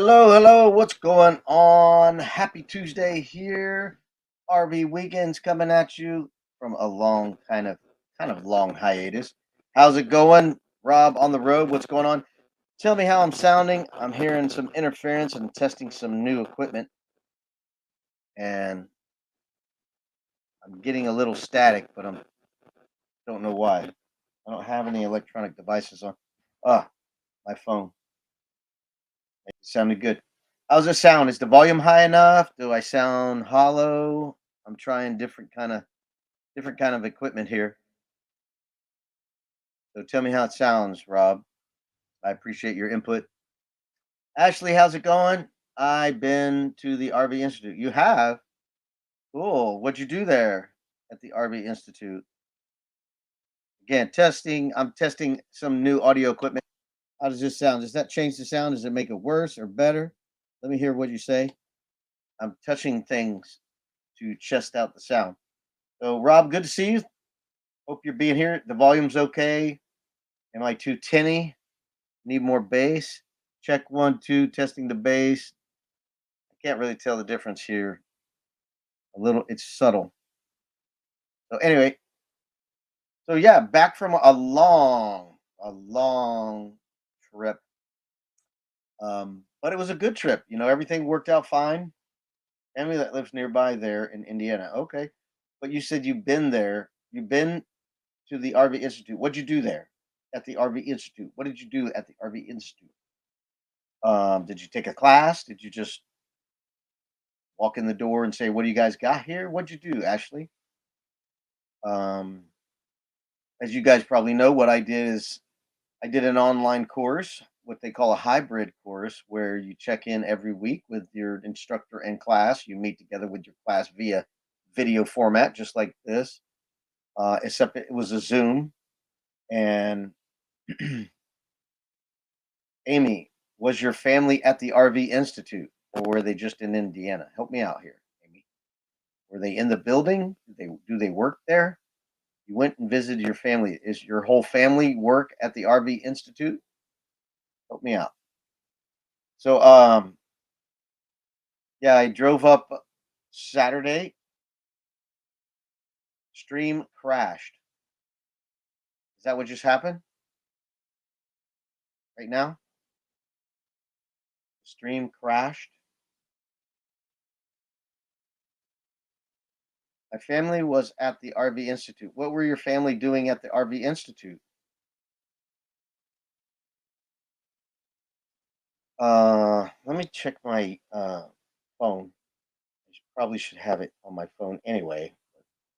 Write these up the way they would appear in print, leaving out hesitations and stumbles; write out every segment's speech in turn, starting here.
Hello, hello. What's going on? Happy Tuesday here. RV weekends coming at you from a long kind of long hiatus. How's it going? Rob on the road. What's going on? Tell me how I'm sounding. I'm hearing some interference and testing some new equipment and I'm getting a little static, but I don't know why. I don't have any electronic devices on. Ah, my phone. It sounded good. How's it sound? Is the volume high enough? Do I sound hollow? I'm trying different kind of equipment here. So tell me how it sounds, Rob. I appreciate your input. Ashley, how's it going? I've been to the RV Institute. You have? Cool. What'd you do there at the RV Institute? Again, testing. I'm testing some new audio equipment. How does this sound? Does that change the sound? Does it make it worse or better? Let me hear what you say. I'm touching things to chest out the sound. So, Rob, good to see you. Hope you're being here. The volume's okay. Am I too tinny? Need more bass? Check one, two, testing the bass. I can't really tell the difference here. A little, it's subtle. So anyway, so yeah, back from a long trip. But it was a good trip. Everything worked out fine. Emily that lives nearby there in Indiana. Okay. But you said you've been there. You've been to the RV Institute. What'd you do there at the RV Institute? What did you do at the RV Institute? Did you take a class? Did you just walk in the door and say, "What do you guys got here?" What'd you do, Ashley? Um, as you guys probably know, what I did is I did an online course, what they call a hybrid course, where you check in every week with your instructor and class. You meet together with your class via video format, just like this, except it was a Zoom. And Amy, was your family at the RV Institute, or were they just in Indiana? Help me out here, Amy. Were they in the building? Do they work there? You went and visited your family. Is your whole family work at the RV Institute? Help me out. So, yeah, I drove up Saturday. Stream crashed. Is that what just happened right now? Stream crashed. My family was at the RV Institute. What were your family doing at the RV Institute? Let me check my phone. Probably should have it on my phone anyway.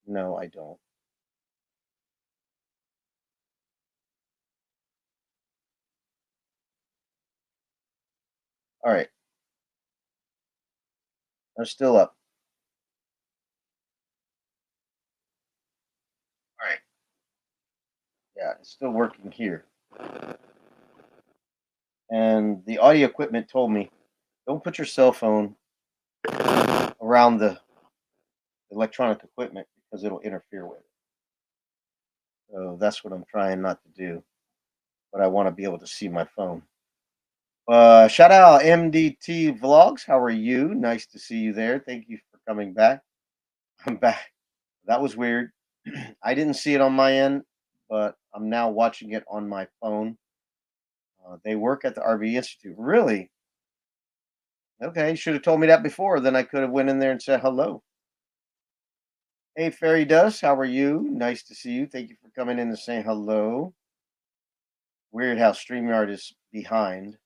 No, I don't. All right, I'm still up. All right, yeah, it's still working here. And the audio equipment told me don't put your cell phone around the electronic equipment because it'll interfere with it. So that's what I'm trying not to do. But I want to be able to see my phone. Shout out MDT Vlogs. How are you? Nice to see you there. Thank you for coming back. I'm back. That was weird. I didn't see it on my end, but I'm now watching it on my phone. They work at the RV Institute. Really? Okay, should have told me that before. Then I could have went in there and said hello. Hey, Fairy Dust, how are you? Nice to see you. Thank you for coming in and saying hello. Weird how StreamYard is behind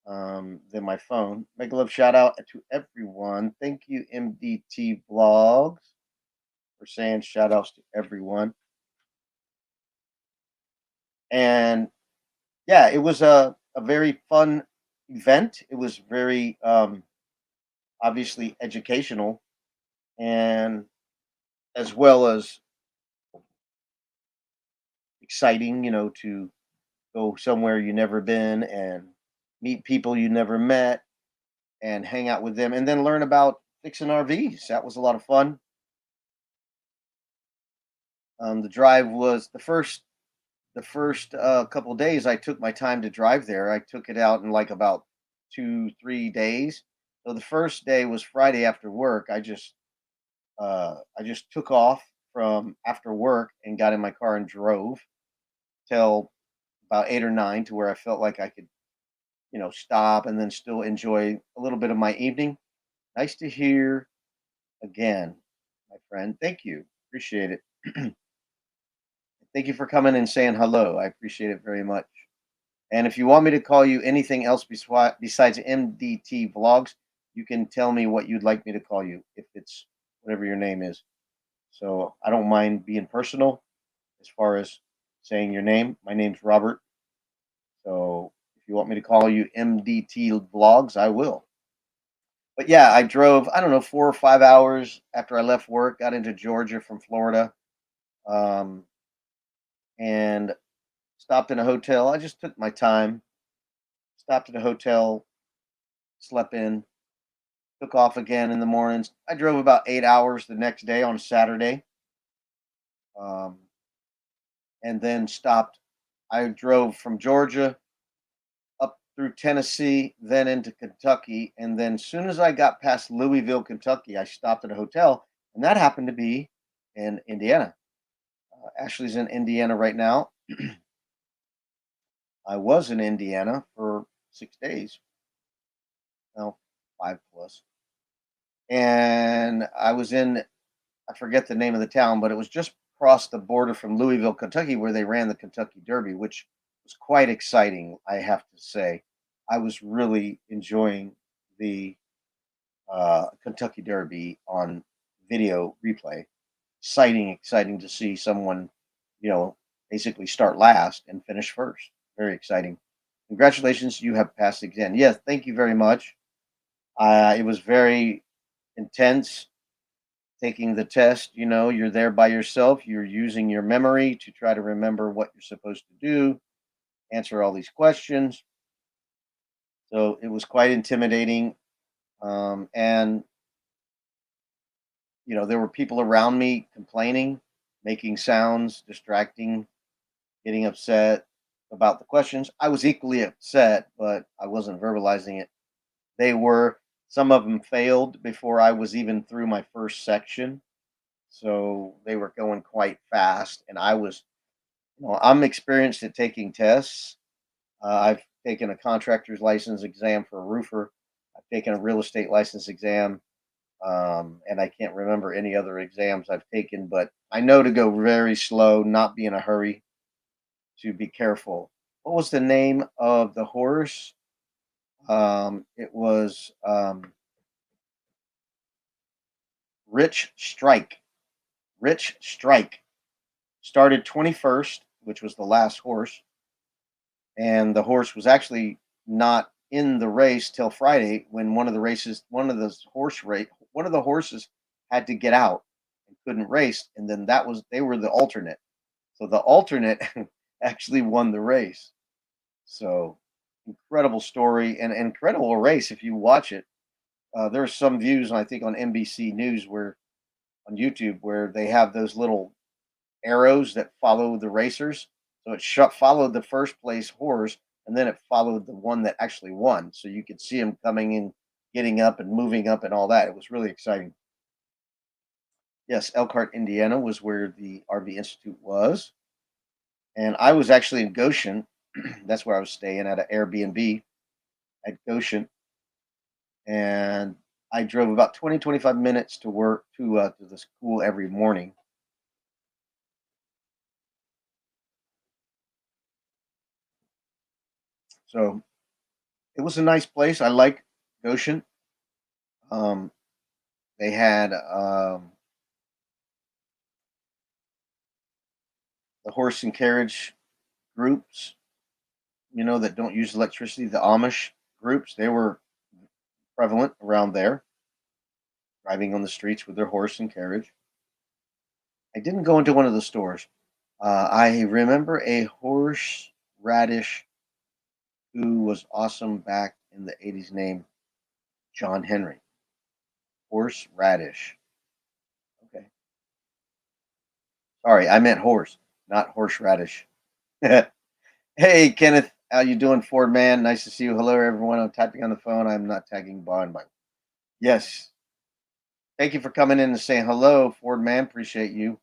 than my phone. Make a love shout out to everyone. Thank you, MDT Vlogs, for saying shout outs to everyone. And yeah, it was a very fun event. It was very obviously educational and as well as exciting, to go somewhere you never been and meet people you never met and hang out with them and then learn about fixing RVs. That was a lot of fun. The drive was the first couple of days I took my time to drive there. I took it out in like about 2, 3 days. So the first day was Friday after work. I just took off from after work and got in my car and drove till about 8 or 9 to where I felt like I could, stop and then still enjoy a little bit of my evening. Nice to hear again, my friend. Thank you. Appreciate it. Thank you for coming and saying hello. I appreciate it very much. And if you want me to call you anything else besides MDT Vlogs, you can tell me what you'd like me to call you if it's whatever your name is. So I don't mind being personal as far as saying your name. My name's Robert. So if you want me to call you MDT Vlogs, I will. But yeah, I drove, I don't know, 4 or 5 hours after I left work, got into Georgia from Florida, um, and stopped in a hotel. I just took my time, stopped at a hotel, slept in, took off again in the mornings. I drove about 8 hours the next day on a Saturday, um, and then stopped. I drove from Georgia up through Tennessee, then into Kentucky, and then as soon as I got past Louisville, Kentucky, I stopped at a hotel, and that happened to be in Indiana. Ashley's in Indiana right now. I was in Indiana for 6 days, no, 5 plus, and I was in, I forget the name of the town, but it was just across the border from Louisville, Kentucky, where they ran the Kentucky Derby, which was quite exciting, I have to say. I was really enjoying the Kentucky Derby on video replay. Exciting to see someone, you know, basically start last and finish first. Very exciting. Congratulations, you have passed the exam. Yes, thank you very much. It was very intense taking the test. You're there by yourself. You're using your memory to try to remember what you're supposed to do, answer all these questions. So it was quite intimidating. And there were people around me complaining, making sounds, distracting, getting upset about the questions. I was equally upset, but I wasn't verbalizing it. They were, some of them failed before I was even through my first section. So they were going quite fast. And I'm experienced at taking tests. I've taken a contractor's license exam for a roofer. I've taken a real estate license exam. And I can't remember any other exams I've taken, but I know to go very slow, not be in a hurry, to be careful. What was the name of the horse? It was Rich Strike. Rich Strike started 21st, which was the last horse, and the horse was actually not in the race till Friday when one of the horses had to get out and couldn't race, and then they were the alternate. So the alternate actually won the race. So incredible story and incredible race if you watch it. There's some views, I think, on NBC News where on YouTube where they have those little arrows that follow the racers. So it followed the first place horse, and then it followed the one that actually won. So you could see him coming in, getting up, and moving up, and all that. It was really exciting. Yes, Elkhart, Indiana was where the RV Institute was, and I was actually in Goshen. That's where I was staying at an Airbnb at Goshen, and I drove about 20, 25 minutes to work to the school every morning. So it was a nice place. I like Goshen. Um, they had the horse and carriage groups, that don't use electricity. The Amish groups, they were prevalent around there, driving on the streets with their horse and carriage. I didn't go into one of the stores. I remember a horse radish who was awesome back in the 80s named John Henry. Horse radish. Okay. Sorry, I meant horse, not horseradish. Hey, Kenneth. How you doing, Ford man? Nice to see you. Hello, everyone. I'm typing on the phone. I'm not tagging Bond. But yes, thank you for coming in and saying hello, Ford man. Appreciate you.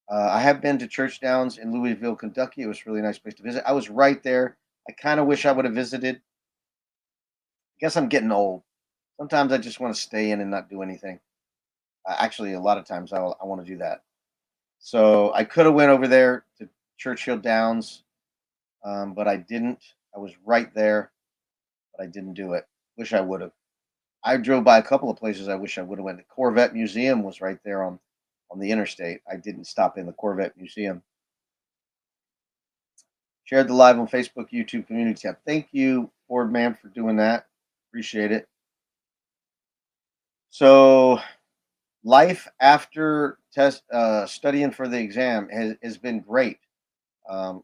I have been to Church Downs in Louisville, Kentucky. It was a really nice place to visit. I was right there. I kind of wish I would have visited. I guess I'm getting old. Sometimes I just want to stay in and not do anything. Actually, a lot of times I want to do that. So I could have went over there to Churchill Downs, but I didn't. I was right there, but I didn't do it. Wish I would have. I drove by a couple of places I wish I would have went. The Corvette Museum was right there on the interstate. I didn't stop in the Corvette Museum. Shared the live on Facebook, YouTube community tab. Thank you, Ford man, for doing that. Appreciate it. So, life after test studying for the exam has been great. Um,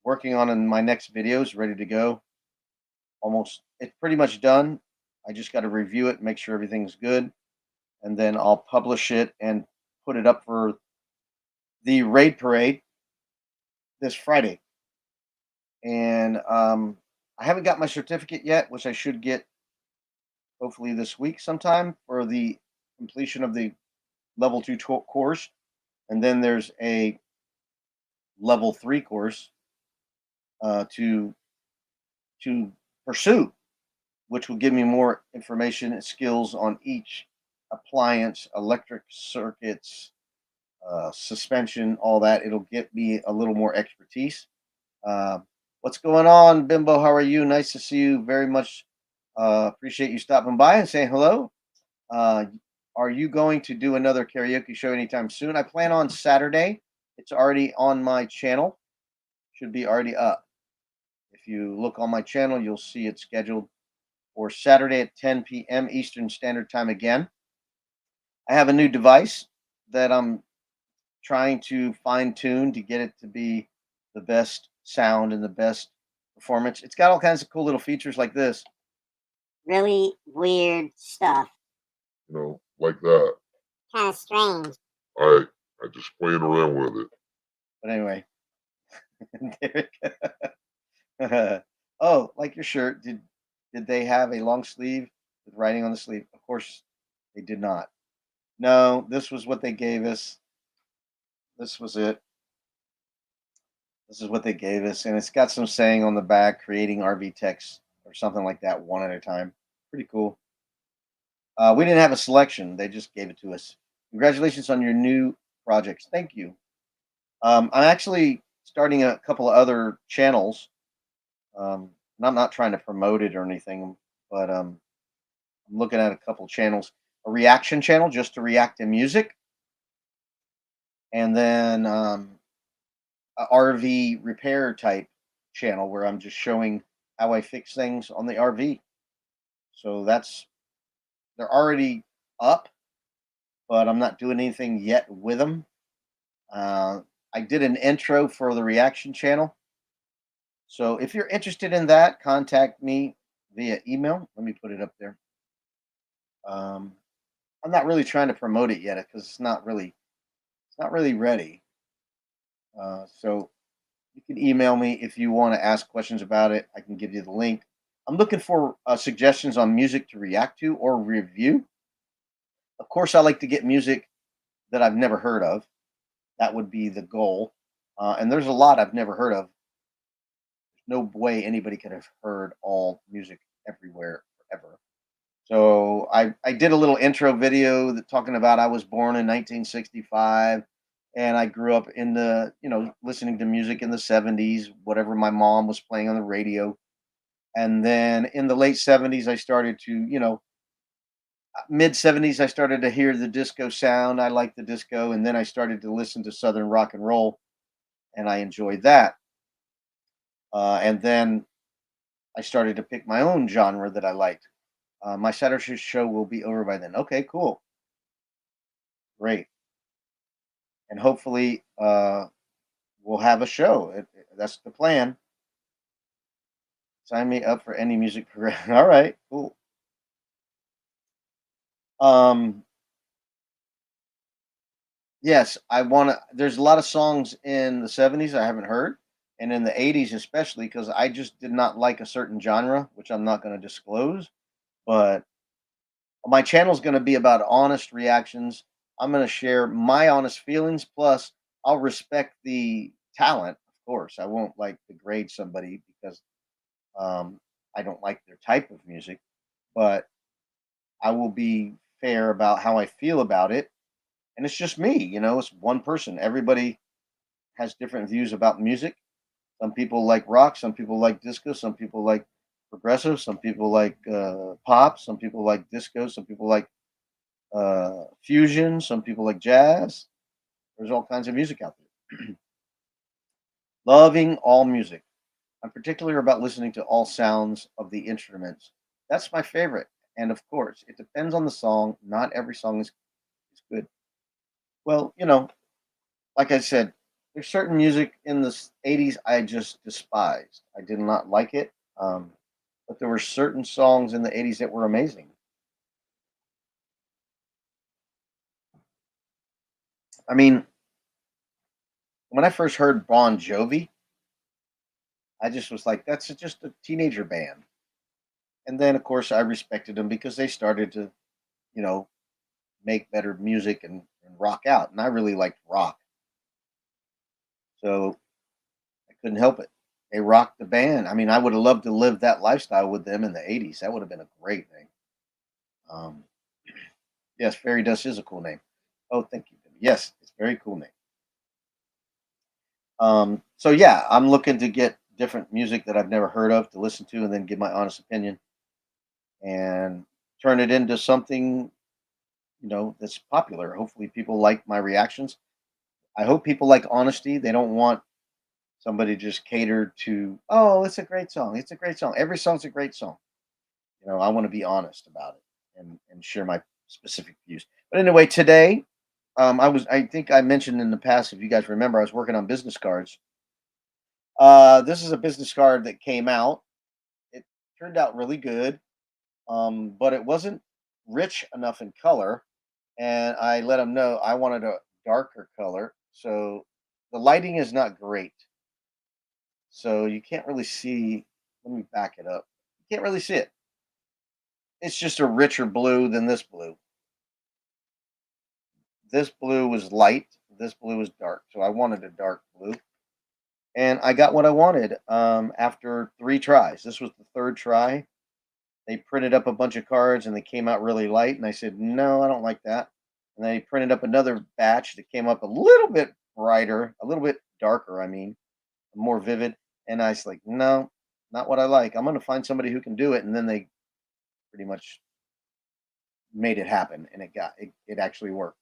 Working on my next videos, ready to go. Almost, it's pretty much done. I just got to review it, make sure everything's good, and then I'll publish it and put it up for the raid parade this Friday. And I haven't got my certificate yet, which I should get hopefully this week sometime for the completion of the level two course. And then there's a level three course to pursue, which will give me more information and skills on each appliance, electric circuits, suspension, all that. It'll get me a little more expertise. Uh, what's going on, Bimbo? How are you? Nice to see you. Very much appreciate you stopping by and saying hello. Uh, are you going to do another karaoke show anytime soon? I plan on Saturday. It's already on my channel. Should be already up. If you look on my channel, you'll see it's scheduled for Saturday at 10 p.m. Eastern Standard Time again. I have a new device that I'm trying to fine tune to get it to be the best sound and the best performance. It's got all kinds of cool little features like this. Really weird stuff. Like that. Kind of strange. I just playing around with it. But anyway, oh, like your shirt. Did they have a long sleeve with writing on the sleeve? Of course, they did not. No, this was what they gave us. This was it. This is what they gave us, and it's got some saying on the back, creating RV text or something like that, one at a time. Pretty cool. We didn't have a selection; they just gave it to us. Congratulations on your new projects. Thank you. I'm actually starting a couple of other channels. And I'm not trying to promote it or anything, but I'm looking at a couple channels. A reaction channel just to react to music, and then a RV repair type channel where I'm just showing how I fix things on the RV. So they're already up, but I'm not doing anything yet with them. Uh, I did an intro for the reaction channel. So if you're interested in that, contact me via email. Let me put it up there. Um, I'm not really trying to promote it yet because it's not really ready. So you can email me if you want to ask questions about it. I can give you the link. I'm looking for suggestions on music to react to or review. Of course, I like to get music that I've never heard of. That would be the goal. And there's a lot I've never heard of. No way anybody could have heard all music everywhere forever. So I did a little intro video that talking about I was born in 1965 and I grew up in the, listening to music in the 70s, whatever my mom was playing on the radio. And then in the late 70s I started to, mid 70s I started to hear the disco sound. I liked the disco, and then I started to listen to southern rock and roll and I enjoyed that. And then I started to pick my own genre that I liked. My Saturday show will be over by then. Okay, cool. Great. And hopefully we'll have a show. That's the plan. Sign me up for any music program. All right, cool. Um, yes, I want to. There's a lot of songs in the '70s I haven't heard, and in the 80s especially, because I just did not like a certain genre, which I'm not going to disclose. But my channel is going to be about honest reactions. I'm going to share my honest feelings. Plus, I'll respect the talent, of course. I won't like degrade somebody because um, I don't like their type of music, but I will be fair about how I feel about it. And it's just me, it's one person. Everybody has different views about music. Some people like rock, some people like disco, some people like progressive, some people like pop, some people like disco, some people like fusion, some people like jazz. There's all kinds of music out there. Loving all music. I'm particular about listening to all sounds of the instruments. That's my favorite. And of course, it depends on the song. Not every song is good. Well, like I said, there's certain music in the 80s I just despised. I did not like it. But there were certain songs in the 80s that were amazing. I mean, when I first heard Bon Jovi, I just was like, that's just a teenager band. And then, of course, I respected them because they started to, you know, make better music and rock out. And I really liked rock. So I couldn't help it. They rocked the band. I mean, I would have loved to live that lifestyle with them in the 80s. That would have been a great thing. Um, yes, Fairy Dust is a cool name. Oh, thank you. Yes, it's a very cool name. So yeah, I'm looking to get different music that I've never heard of to listen to and then give my honest opinion and turn it into something, that's popular. Hopefully people like my reactions. I hope people like honesty. They don't want somebody just catered to, oh, it's a great song. It's a great song. Every song's a great song. I want to be honest about it and share my specific views. But anyway, today, I think I mentioned in the past, if you guys remember, I was working on business cards. This is a business card that came out. It turned out really good, but it wasn't rich enough in color. And I let them know I wanted a darker color. So the lighting is not great. So you can't really see. Let me back it up. You can't really see it. It's just a richer blue than this blue. This blue was light. This blue was dark. So I wanted a dark blue. And I got what I wanted after 3 tries. This was the third try. They printed up a bunch of cards and they came out really light. And I said, no, I don't like that. And they printed up another batch that came up a little bit brighter, a little bit darker, I mean, more vivid. And I was like, no, not what I like. I'm going to find somebody who can do it. And then they pretty much made it happen. And it actually worked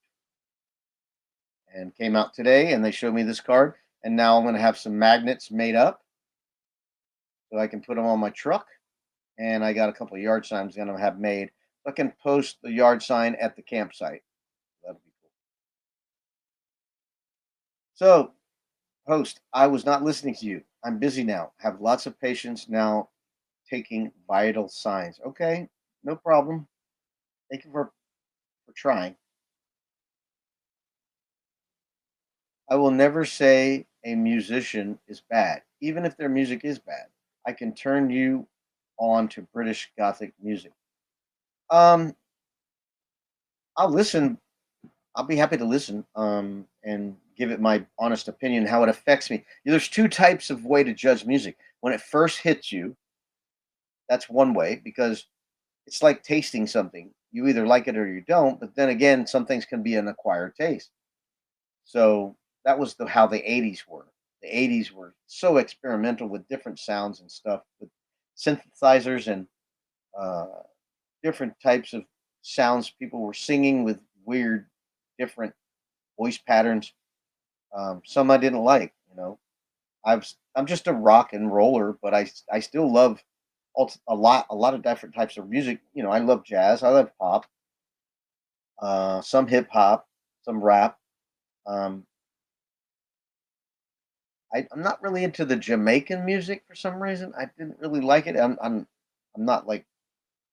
and came out today. And they showed me this card. And now I'm going to have some magnets made up so I can put them on my truck. And I got a couple of yard signs I'm going to have made. I can post the yard sign at the campsite. That'll be cool. So, host, I was not listening to you. I'm busy now. Have lots of patience now taking vital signs. Okay, no problem. Thank you for trying. I will never say a musician is bad, even if their music is bad. I can turn you on to British Gothic music. Um, I'll listen. I'll be happy to listen and give it my honest opinion how it affects me. There's two types of way to judge music. When it first hits you, that's one way because it's like tasting something. You either like it or you don't. But then again, some things can be an acquired taste. So that was how the '80s were. The '80s were so experimental with different sounds and stuff, with synthesizers and uh, different types of sounds. People were singing with weird, different voice patterns. Some I didn't like. I'm just a rock and roller, but I still love a lot of different types of music. I love jazz, I love pop, some hip hop, some rap. Um, I'm not really into the Jamaican music for some reason. I didn't really like it. I'm not like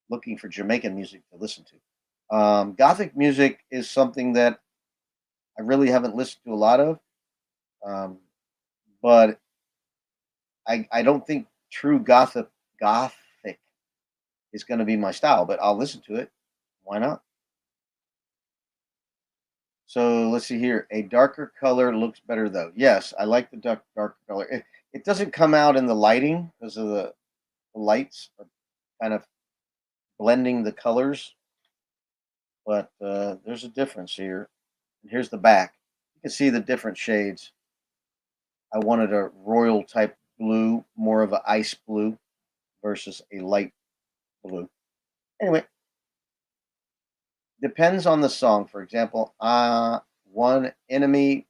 looking for Jamaican music to listen to. Gothic music is something that I really haven't listened to a lot of, um, but I don't think true gothic is going to be my style, but I'll listen to it. Why not? So let's see here. A darker color looks better though. Yes, I like the darker color. It doesn't come out in the lighting because of the lights are kind of blending the colors, but there's a difference here. And here's the back. You can see the different shades. I wanted a royal type blue, more of an ice blue versus a light blue. Anyway, depends on the song. For example, one enemy,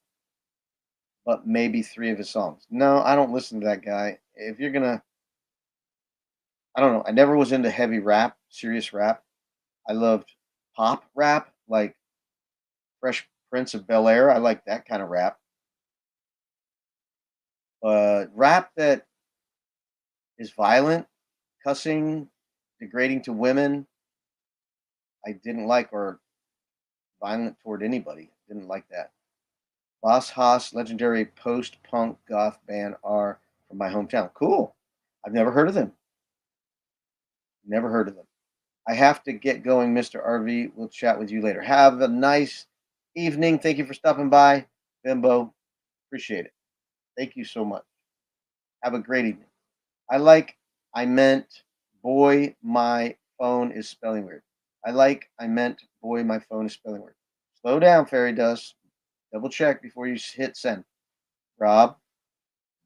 but maybe three of his songs. No, I don't listen to that guy. If you're gonna, I don't know. I never was into heavy rap, serious rap. I loved pop rap, like Fresh Prince of Bel Air. I like that kind of rap. Rap that is violent, cussing, degrading to women, I didn't like, or violent toward anybody. Didn't like that. Boss Haas, legendary post-punk goth band, are from my hometown. Cool. I've never heard of them. Never heard of them. I have to get going, Mr. RV. We'll chat with you later. Have a nice evening. Thank you for stopping by, Bimbo. Appreciate it. Thank you so much. Have a great evening. I meant, boy, my phone is spelling weird. I meant, boy, my phone is spelling weird. Slow down, Fairy Dust. Double check before you hit send. Rob,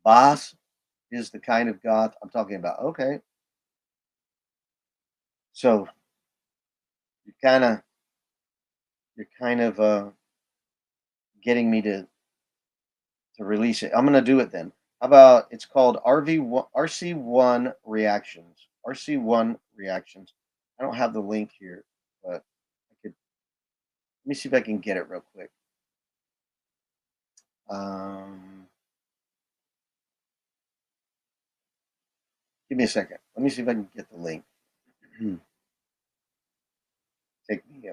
boss is the kind of goth I'm talking about. Okay. So you're kind of getting me to release it. I'm gonna do it then. How about it's called RC1 Reactions. RC1 Reactions. I don't have the link here, but I could. Let me see if I can get it real quick. Give me a second. Let me see if I can get the link. Take me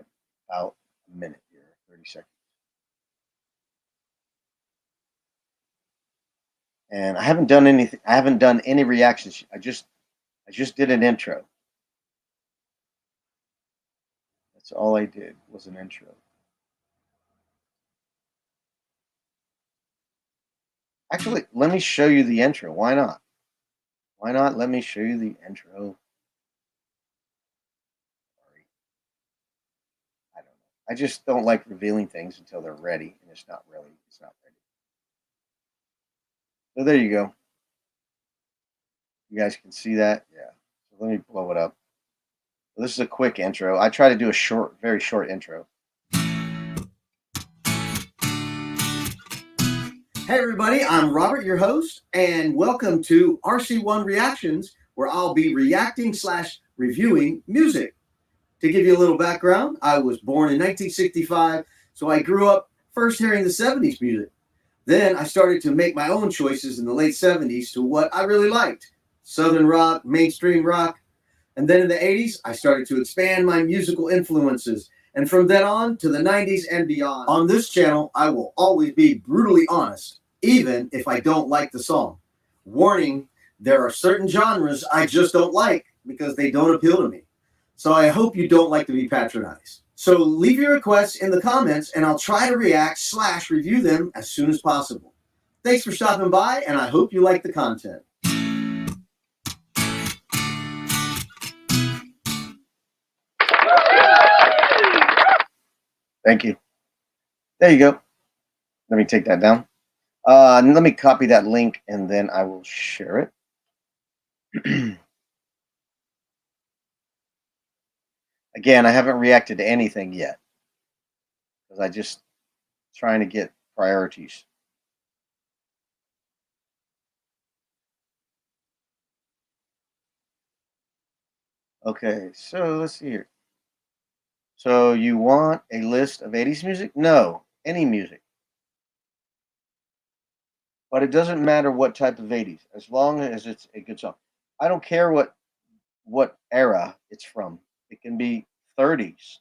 about a minute here, 30 seconds. And I haven't done anything. I haven't done any reactions. I just did an intro. That's all I did was an intro. Actually, let me show you the intro. Why not? Why not? Let me show you the intro. Sorry. I don't know. I just don't like revealing things until they're ready, and it's not ready. So there you go. You guys can see that? Yeah. So let me blow it up. So this is a quick intro. I try to do a very short intro. Hey everybody, I'm Robert, your host, and welcome to RC1 Reactions, where I'll be reacting / reviewing music. To give you a little background, I was born in 1965, so I grew up first hearing the 70s music. Then I started to make my own choices in the late 70s to what I really liked: Southern rock, mainstream rock. And then in the 80s, I started to expand my musical influences. And from then on to the 90s and beyond. On this channel, I will always be brutally honest, even if I don't like the song. Warning, there are certain genres I just don't like because they don't appeal to me. So I hope you don't like to be patronized. So leave your requests in the comments and I'll try to react / review them as soon as possible. Thanks for stopping by, and I hope you like the content. Thank you. There you go. Let me take that down. And let me copy that link and then I will share it. Again, I haven't reacted to anything yet because I just trying to get priorities. Okay, so let's see here. So you want a list of 80s music? No, any music. But it doesn't matter what type of 80s, as long as it's a good song. I don't care what era it's from. It can be 30s.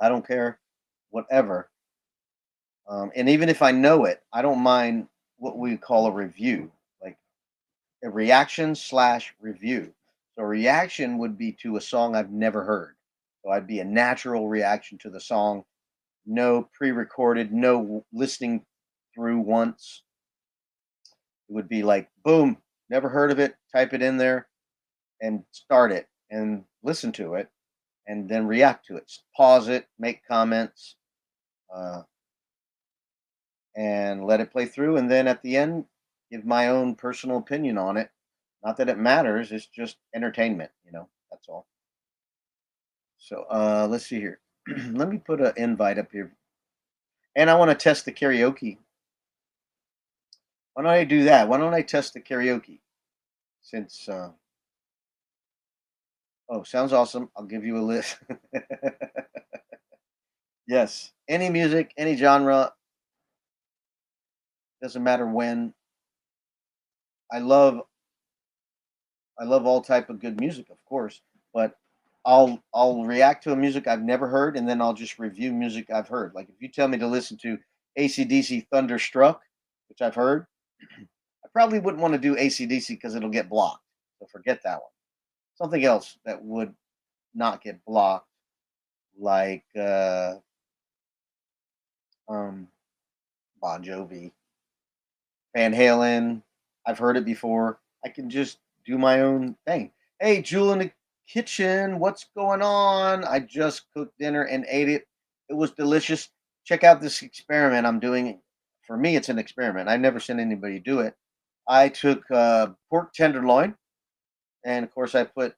I don't care, whatever. And even if I know it, I don't mind what we call a review. Like a reaction slash review. So a reaction would be to a song I've never heard. So I'd be a natural reaction to the song, no pre-recorded, no listening through once. It would be like, boom, never heard of it, type it in there and start it and listen to it and then react to it. Pause it, make comments, uh, and let it play through. And then at the end, give my own personal opinion on it. Not that it matters, it's just entertainment, that's all. So let's see here. Let me put an invite up here. And I want to test the karaoke. Why don't I do that? Why don't I test the karaoke? Since oh, sounds awesome. I'll give you a list. Yes. Any music, any genre, doesn't matter when. I love I love all type of good music, of course, but I'll react to a music I've never heard, and then I'll just review music I've heard. Like if you tell me to listen to ACDC Thunderstruck, which I've heard, I probably wouldn't want to do ACDC because it'll get blocked. So forget that one. Something else that would not get blocked, like um, Bon Jovi, Van Halen. I've heard it before. I can just do my own thing. Hey, Jewel in the kitchen, what's going on? I just cooked dinner and ate it. It was delicious. Check out this experiment I'm doing. For me, it's an experiment. I've never seen anybody do it. I took pork tenderloin, and of course, I put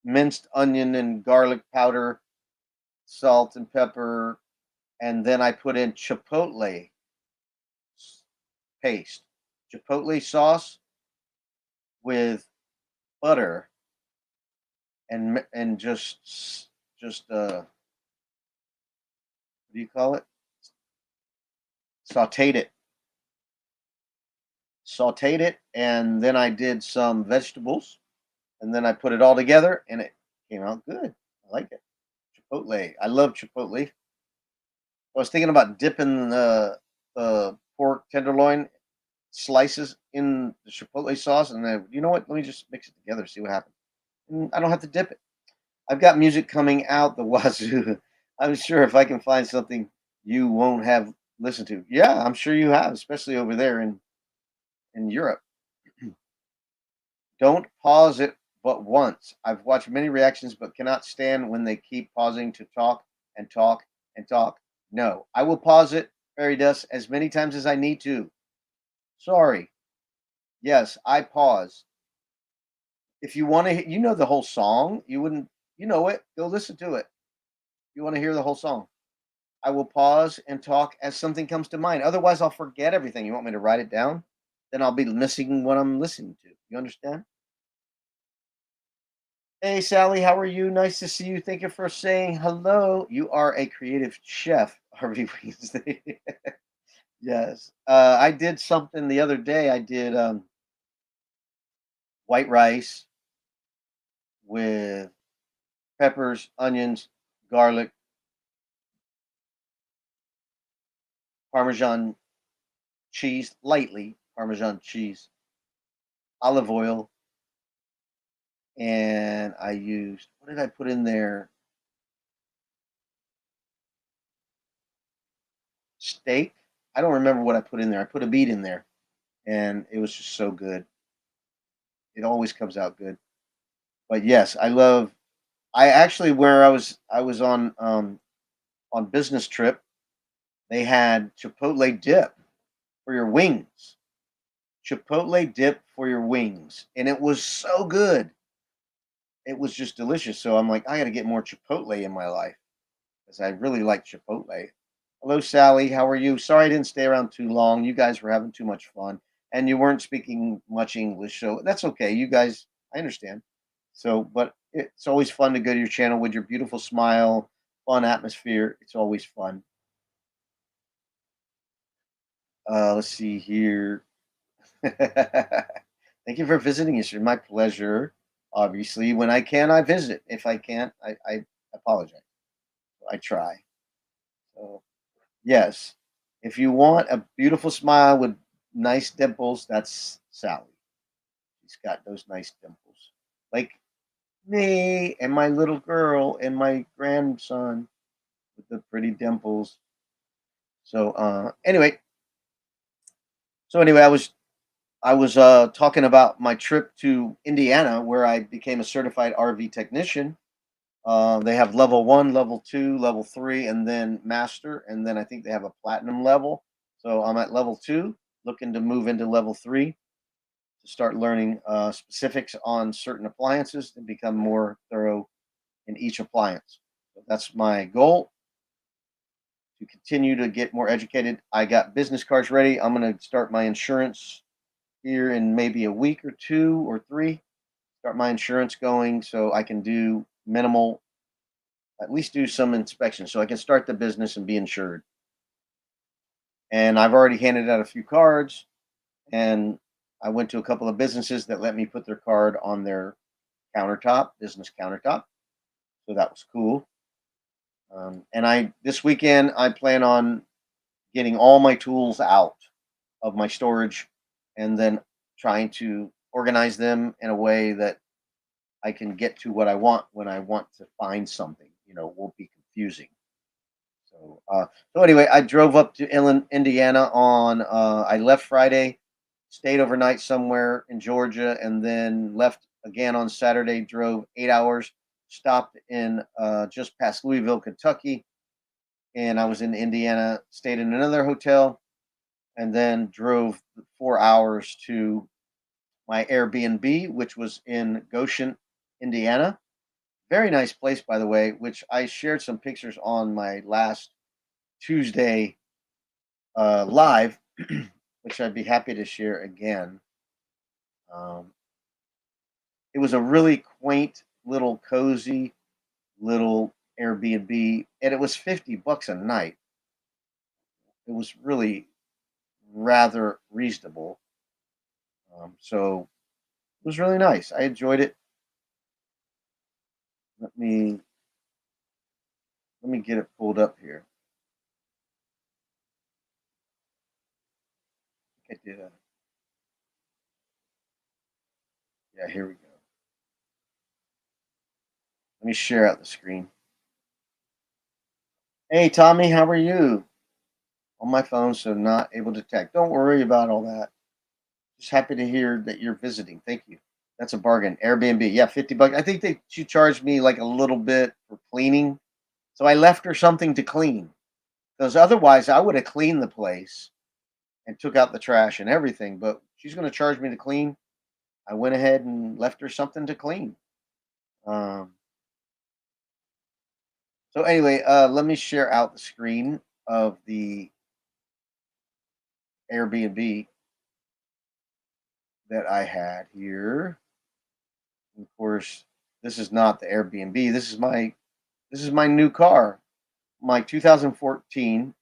minced onion and garlic powder, salt and pepper, and then I put in chipotle paste, chipotle sauce with butter and just what do you call it? Sauteed it, sauteed it, and then I did some vegetables, and then I put it all together, and it came out good. I like it. Chipotle. I love chipotle. I was thinking about dipping the pork tenderloin slices in the chipotle sauce, and then you know what? Let me just mix it together, see what happens. And I don't have to dip it. I've got music coming out the wazoo. I'm sure if I can find something you won't have listened to. Yeah, I'm sure you have, especially over there in Europe. Don't pause it but once. I've watched many reactions but cannot stand when they keep pausing to talk and talk and talk. No, I will pause it, Fairy Dust, as many times as I need to. Sorry. Yes, I pause. If you want to, you know the whole song. You wouldn't, you know it. Go listen to it. You want to hear the whole song. I will pause and talk as something comes to mind. Otherwise, I'll forget everything. You want me to write it down? Then I'll be missing what I'm listening to. You understand? Hey, Sally, how are you? Nice to see you. Thank you for saying hello. You are a creative chef, Harvey Wednesday. Yes. I did something the other day. I did white rice with peppers, onions, garlic, Parmesan cheese, lightly Parmesan cheese, olive oil, and I used, what did I put in there? Steak. I don't remember what I put in there. I put a beet in there, and it was just so good. It always comes out good. But yes, I love. I actually, where I was on business trip. They had Chipotle dip for your wings. Chipotle dip for your wings, and it was so good. It was just delicious. So I'm like, I got to get more Chipotle in my life because I really like Chipotle. Hello, Sally. How are you? Sorry I didn't stay around too long. You guys were having too much fun, and you weren't speaking much English, so that's okay. You guys, I understand. So, but it's always fun to go to your channel with your beautiful smile, fun atmosphere. It's always fun. Let's see here. Thank you for visiting. It's my pleasure. Obviously, when I can, I visit. If I can't, I apologize. I try. So, yes, if you want a beautiful smile with nice dimples, that's Sally. He's got those nice dimples, like me and my little girl and my grandson with the pretty dimples. So anyway, I was talking about my trip to Indiana where I became a certified RV technician. They have level one, level two, level three, and then master, and then I think they have a platinum level. So I'm at level two, looking to move into level three to start learning specifics on certain appliances and become more thorough in each appliance. So that's my goal, to continue to get more educated. I got business cards ready. I'm going to start my insurance here in maybe a week or two or three. Start my insurance going so I can do minimal, at least do some inspection so I can start the business and be insured. And I've already handed out a few cards, and I went to a couple of businesses that let me put their card on their countertop, business countertop. So that was cool. And I this weekend I plan on getting all my tools out of my storage and then trying to organize them in a way that I can get to what I want when I want to find something. It won't be confusing. So anyway, I drove up to Indiana on. I left Friday, stayed overnight somewhere in Georgia, and then left again on Saturday. Drove 8 hours, stopped in just past Louisville, Kentucky, and I was in Indiana. Stayed in another hotel, and then drove 4 hours to my Airbnb, which was in Goshen, Indiana. Very nice place, by the way, which I shared some pictures on my last Tuesday live, which I'd be happy to share again. Um, it was a really quaint, little cozy, little Airbnb, and it was $50 a night. It was really rather reasonable. So it was really nice. I enjoyed it. Let me get it pulled up here. I did a Yeah, here we go. Let me share out the screen. Hey Tommy, how are you? On my phone, so not able to text. Don't worry about all that. Just happy to hear that you're visiting. Thank you. That's a bargain. Airbnb, yeah, $50. I think she charged me like a little bit for cleaning, so I left her something to clean. Because otherwise, I would have cleaned the place and took out the trash and everything. But she's going to charge me to clean. I went ahead and left her something to clean. Um, so anyway, let me share out the screen of the Airbnb that I had here. And of course, this is not the Airbnb. This is my new car, my 2014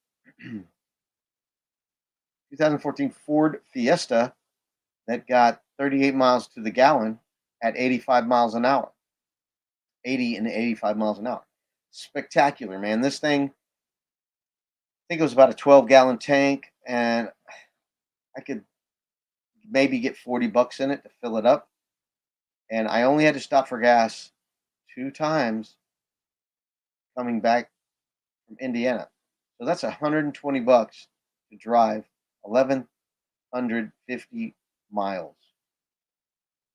Ford Fiesta that got 38 miles to the gallon at 85 miles an hour. 80 and 85 miles an hour. Spectacular, man. This thing, I think it was about a 12-gallon tank, and I could maybe get $40 in it to fill it up. And I only had to stop for gas 2 times coming back from Indiana. So that's $120 to drive 1,150 miles.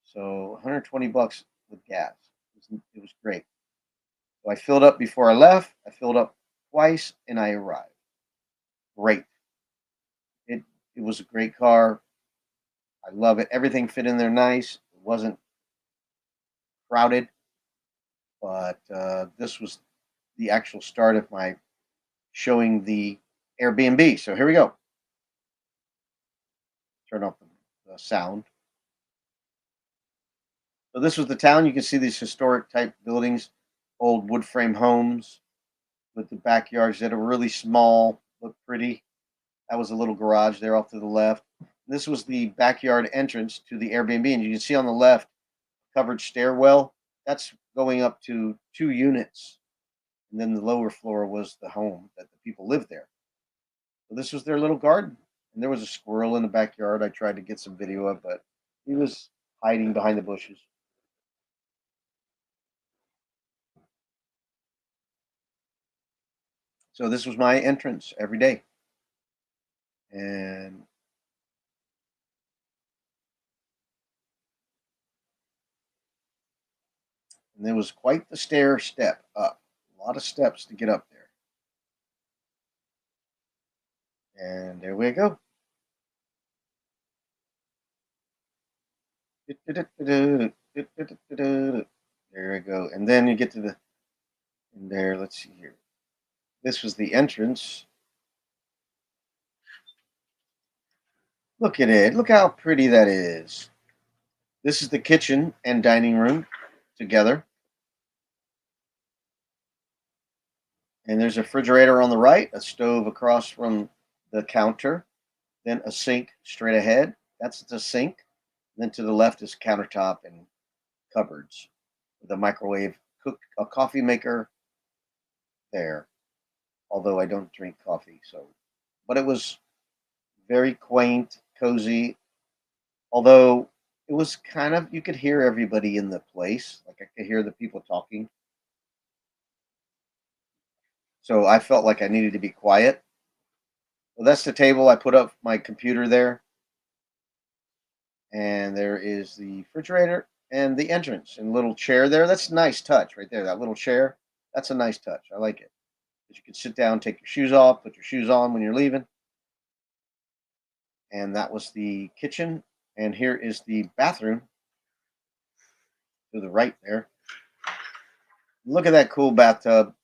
So $120 with gas. It was great. So I filled up before I left. I filled up twice, and I arrived. Great. It was a great car. I love it. Everything fit in there nice. It wasn't crowded, but this was the actual start of my showing the Airbnb. So here we go. Turn off the sound. So this was the town. You can see these historic type buildings, old wood frame homes with the backyards that are really small, look pretty. That was a little garage there off to the left. This was the backyard entrance to the Airbnb, and you can see on the left, covered stairwell. That's going up to 2 units, and then the lower floor was the home that the people lived there. So this was their little garden, and there was a squirrel in the backyard. I tried to get some video of, but he was hiding behind the bushes. So this was my entrance every day. And there was quite the stair step up. A lot of steps to get up there. And there we go. There we go. And then you get to the in there. Let's see here. This was the entrance. Look at it. Look how pretty that is. This is the kitchen and dining room together. And there's a refrigerator on the right, a stove across from the counter, then a sink straight ahead. That's the sink. Then to the left is countertop and cupboards with a microwave, a coffee maker there. Although I don't drink coffee, but it was very quaint, cozy. Although it was kind of, you could hear everybody in the place. Like I could hear the people talking. So I felt like I needed to be quiet. Well, that's the table. I put up my computer there. And there is the refrigerator and the entrance and little chair there. That's a nice touch right there. That little chair. That's a nice touch. I like it. You can sit down, take your shoes off, put your shoes on when you're leaving. And that was the kitchen. And here is the bathroom to the right there. Look at that cool bathtub.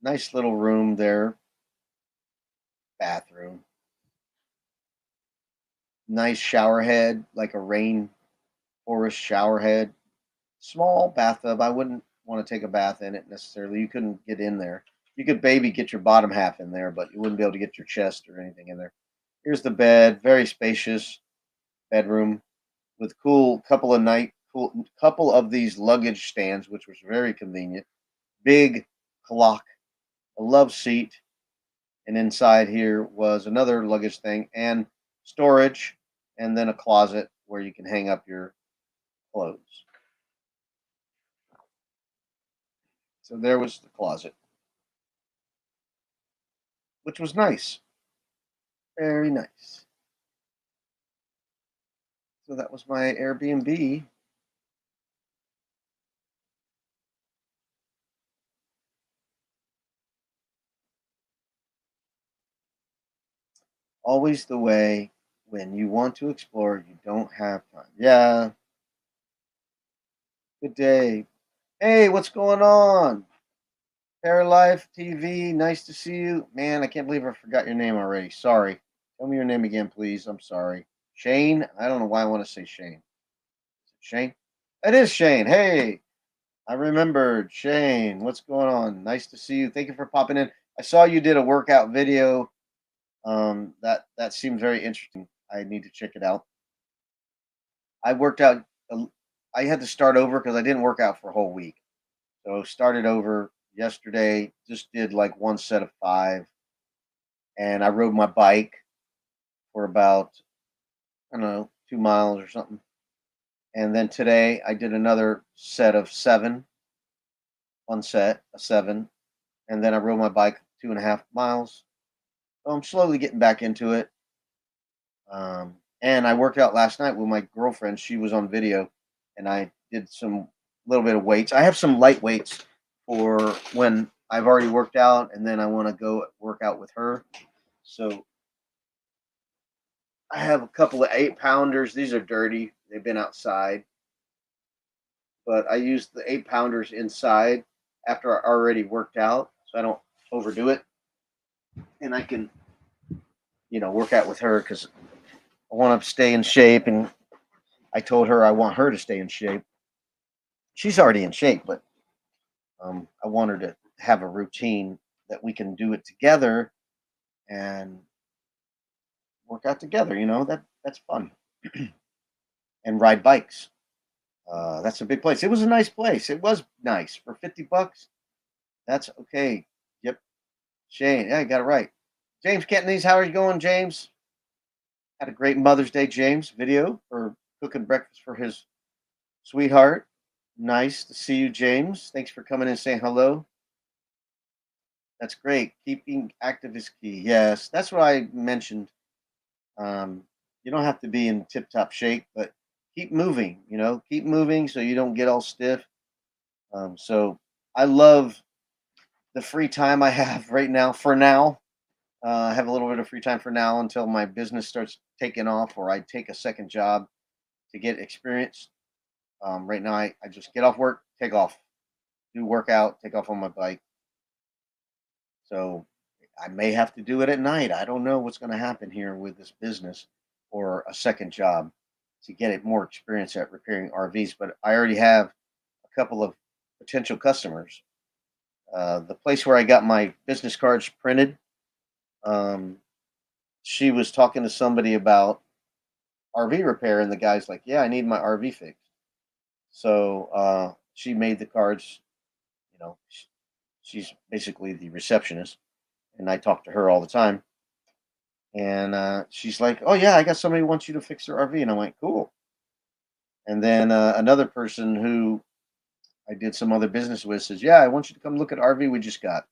Nice little room there. Bathroom. Nice shower head, like a rain forest shower head. Small bathtub. I wouldn't want to take a bath in it necessarily. You couldn't get in there. You could maybe get your bottom half in there, but you wouldn't be able to get your chest or anything in there. Here's the bed. Very spacious bedroom with cool couple of these luggage stands, which was very convenient. Big clock, a love seat, and inside here was another luggage thing and storage, and then a closet where you can hang up your clothes. So there was the closet, which was nice, very nice. So that was my Airbnb. Always the way when you want to explore, you don't have time. Yeah, good day. Hey, what's going on? Paralife TV, nice to see you. Man, I can't believe I forgot your name already. Sorry. Tell me your name again, please. I'm sorry. Shane? I don't know why I want to say Shane. Is it Shane? It is Shane. Hey, I remembered. Shane, what's going on? Nice to see you. Thank you for popping in. I saw you did a workout video. That seemed very interesting. I need to check it out. I worked out. I had to start over because I didn't work out for a whole week. So started over yesterday. Just did like one set of 5, and I rode my bike for about, I don't know, 2 miles or something. And then today I did another set of 7. One set, a 7, and then I rode my bike 2.5 miles. So I'm slowly getting back into it. And I worked out last night with my girlfriend. She was on video, and I did some little bit of weights. I have some light weights for when I've already worked out, and then I want to go work out with her. So I have a couple of 8-pounders. These are dirty. They've been outside, but I use the 8-pounders inside after I already worked out, so I don't overdo it, and I can, work out with her because I want to stay in shape, and I told her I want her to stay in shape. She's already in shape, but I want her to have a routine that we can do it together and work out together. That's fun, and ride bikes. That's a big place. It was a nice place. It was nice for $50. That's okay. Yep. Shane, yeah, you got it right. James Cantonese, how are you going, James? Had a great Mother's Day James video for cooking breakfast for his sweetheart. Nice to see you, James. Thanks for coming and saying hello. That's great. Keeping active is key. Yes, that's what I mentioned. You don't have to be in tip top shape, but keep moving. Keep moving so you don't get all stiff. So I love the free time I have right now. For now, I have a little bit of free time for now until my business starts taking off, or I take a second job to get experience. Right now, I just get off work, take off, do workout, take off on my bike. So I may have to do it at night. I don't know what's going to happen here with this business or a second job to get it more experience at repairing RVs. But I already have a couple of potential customers. The place where I got my business cards printed, um, she was talking to somebody about RV repair, and the guy's like, "Yeah, I need my RV fixed." So she made the cards. She's basically the receptionist, and I talk to her all the time. And she's like, "Oh yeah, I got somebody who wants you to fix their RV," and I'm like, "Cool." And then another person who I did some other business with says, "Yeah, I want you to come look at RV we just got."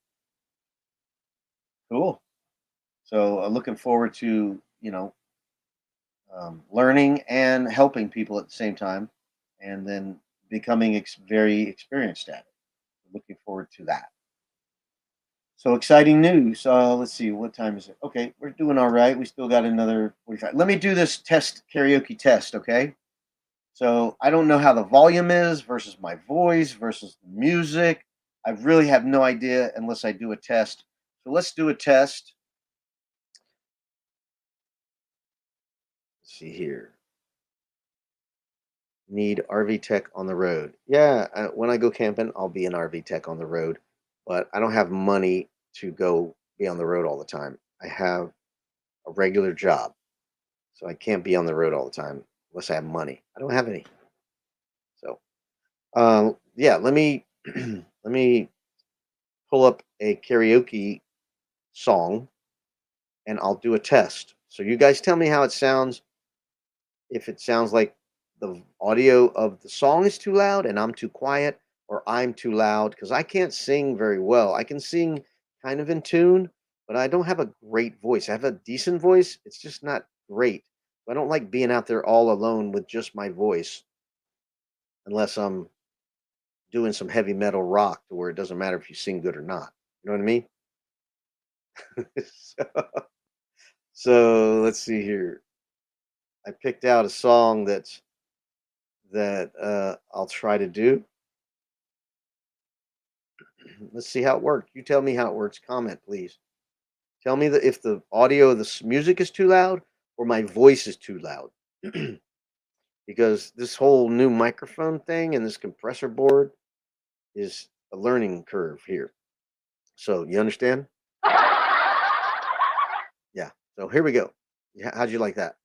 Cool. So looking forward to learning and helping people at the same time, and then becoming very experienced at it. Looking forward to that. So exciting news. Let's see, what time is it? Okay, we're doing all right. We still got another 45. Let me do this test karaoke test, okay? So I don't know how the volume is versus my voice versus the music. I really have no idea unless I do a test. So let's do a test. Let's see here. Need RV tech on the road. Yeah, when I go camping, I'll be an RV tech on the road, but I don't have money to go be on the road all the time. I have a regular job, so I can't be on the road all the time unless I have money. I don't have any. So, yeah, let me let me pull up a karaoke song and I'll do a test. So you guys tell me how it sounds. If it sounds like the audio of the song is too loud and I'm too quiet, or I'm too loud, because I can't sing very well. I can sing kind of in tune, but I don't have a great voice. I have a decent voice. It's just not great. I don't like being out there all alone with just my voice unless I'm doing some heavy metal rock to where it doesn't matter if you sing good or not. You know what I mean? so, so let's see here. I picked out a song that I'll try to do. Let's see how it works. You tell me how it works. Comment, please. Tell me that if the audio of the music is too loud or my voice is too loud. Because this whole new microphone thing and this compressor board is a learning curve here. So, you understand? Yeah. So, here we go. How'd you like that?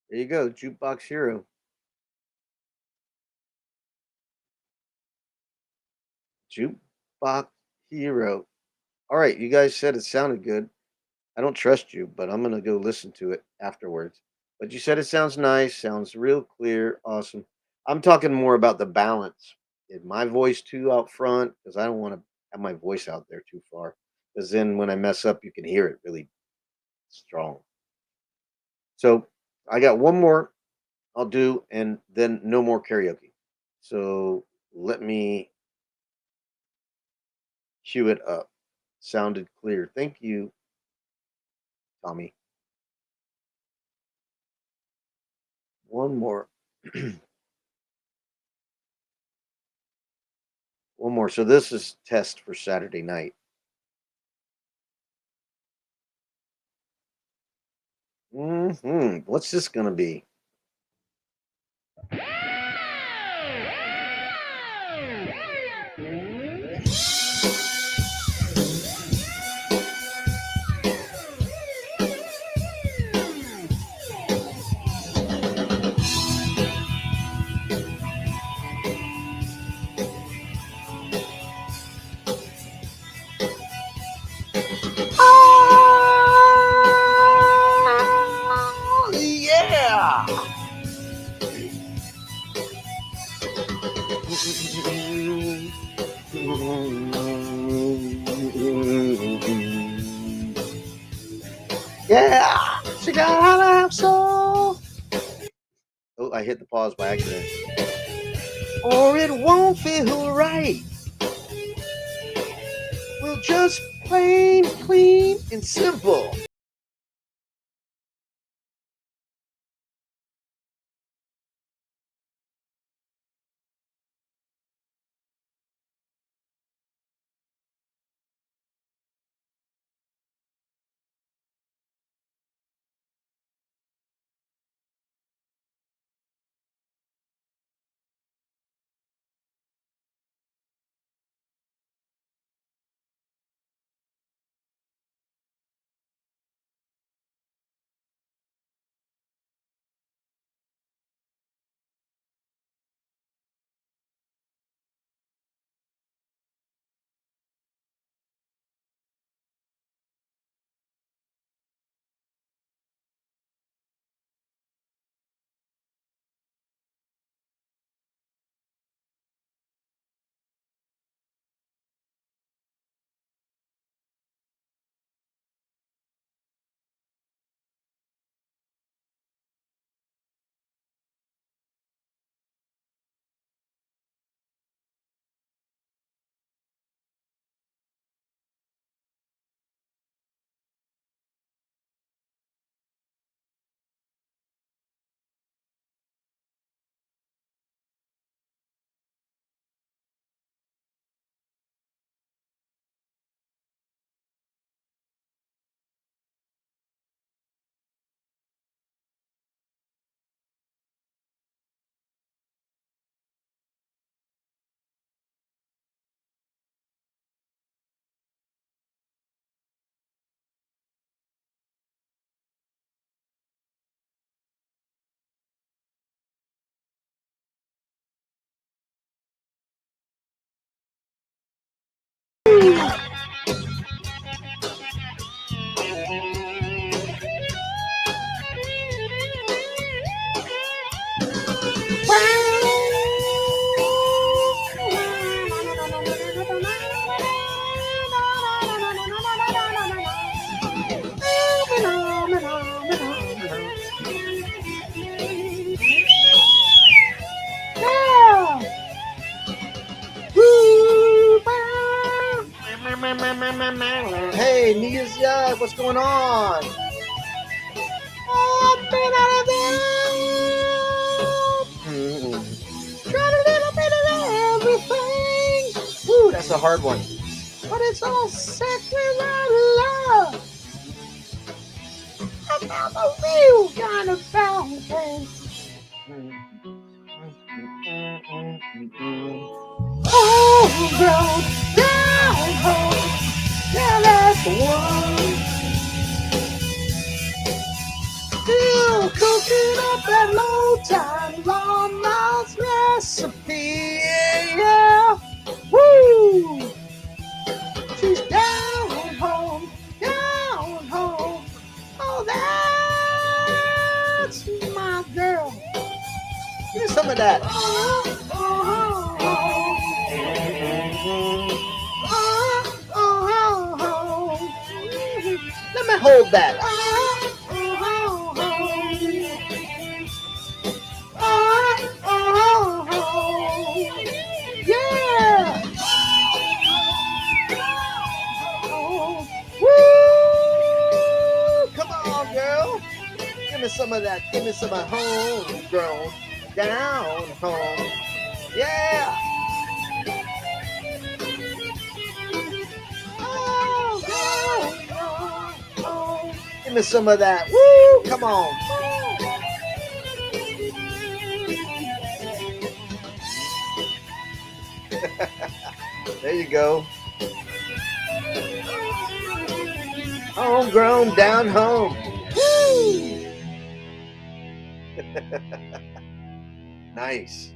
There you go, Jukebox Hero. Jukebox Hero. All right, you guys said it sounded good. I don't trust you, but I'm gonna go listen to it afterwards. But you said it sounds nice, sounds real clear, awesome. I'm talking more about the balance. Is my voice too out front? Because I don't want to have my voice out there too far. Because then when I mess up, you can hear it really strong. So I got one more I'll do, and then no more karaoke. So let me cue it up. Sounded clear. Thank you, Tommy. One more. One more. So this is test for Saturday night. What's this gonna be? Oh, yeah! Yeah! She got a have soul. Oh, I hit the pause by accident. Or it won't feel right. We'll just plain, clean, and simple. Hey, Nia, what's going on? I've been out of there. Trying a little bit of everything. Ooh, that's a hard one. But it's all secular love. I found the real kind of balance. Oh, girl, down home. Yeah, that's the one. Still cooking up that low time long lost recipe. Yeah, woo! She's down home, down home. Oh, that's my girl. Give me some of that. Let me hold that. Yeah. Woo! Come on, girl. Give me some of that. Give me some of homegrown, down home. Yeah. Give me some of that. Woo! Come on. There you go. Homegrown, down home. Woo! Nice.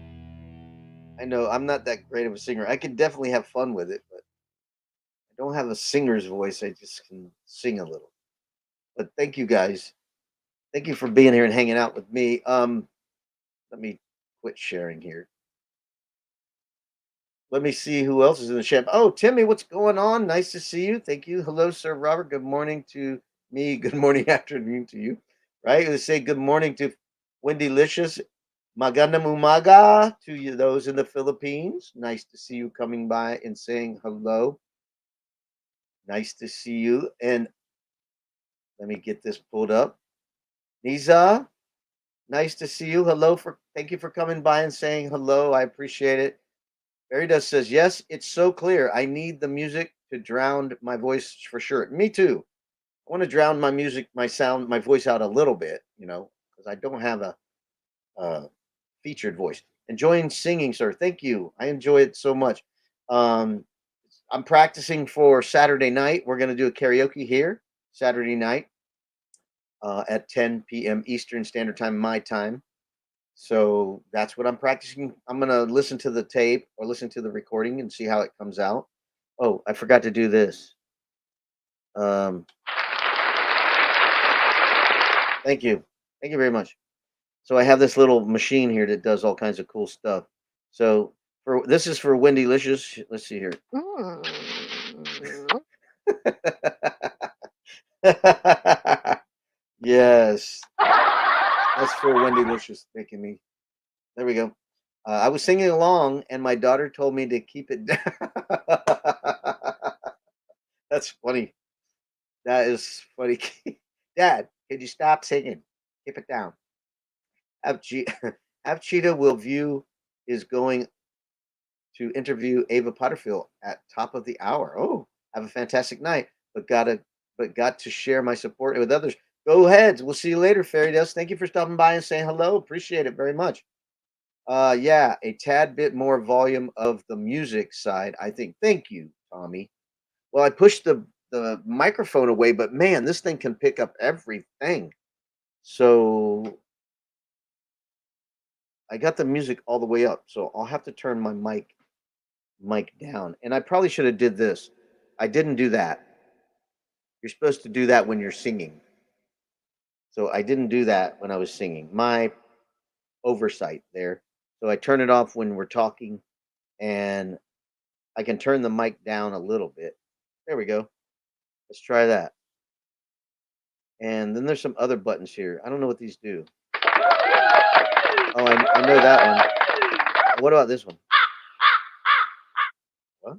I know I'm not that great of a singer. I can definitely have fun with it, but I don't have a singer's voice. I just can sing a little. But thank you guys. Thank you for being here and hanging out with me. Let me quit sharing here. Let me see who else is in the chat. Oh, Timmy, what's going on? Nice to see you. Thank you. Hello, Sir Robert. Good morning to me. Good morning, afternoon to you. Right? Let's say good morning to Wendy Licious. Magandang umaga to you, those in the Philippines. Nice to see you coming by and saying hello. Nice to see you. And let me get this pulled up. Niza, nice to see you. Thank you for coming by and saying hello. I appreciate it. Veritas says, yes, it's so clear. I need the music to drown my voice for sure. Me too. I want to drown my music, my sound, my voice out a little bit, because I don't have a featured voice. Enjoying singing, sir. Thank you. I enjoy it so much. Um, I'm practicing for Saturday night. We're going to do a karaoke here Saturday night at 10 p.m. Eastern Standard Time, my time. So that's what I'm practicing. I'm going to listen to the tape or listen to the recording and see how it comes out. Oh, I forgot to do this. Thank you. Thank you very much. So I have this little machine here that does all kinds of cool stuff. So this is for Wendy Licious. Let's see here. Yes, that's for Wendy Licious making me. There we go. I was singing along, and my daughter told me to keep it down. That's funny. That is funny. Dad, could you stop singing? Keep it down. Have, G- have Cheetah will view is going to interview Ava Potterfield at top of the hour. Oh, have a fantastic night, but got to share my support with others. Go ahead. We'll see you later, Fairy Dust. Thank you for stopping by and saying hello. Appreciate it very much. Yeah, a tad bit more volume of the music side, I think. Thank you, Tommy. Well, I pushed the microphone away, but man, this thing can pick up everything. So I got the music all the way up. So I'll have to turn my mic down. And I probably should have did this. I didn't do that. You're supposed to do that when you're singing. So I didn't do that when I was singing. My oversight there. So I turn it off when we're talking, and I can turn the mic down a little bit. There we go. Let's try that. And then there's some other buttons here. I don't know what these do. Oh, I know that one. What about this one? What?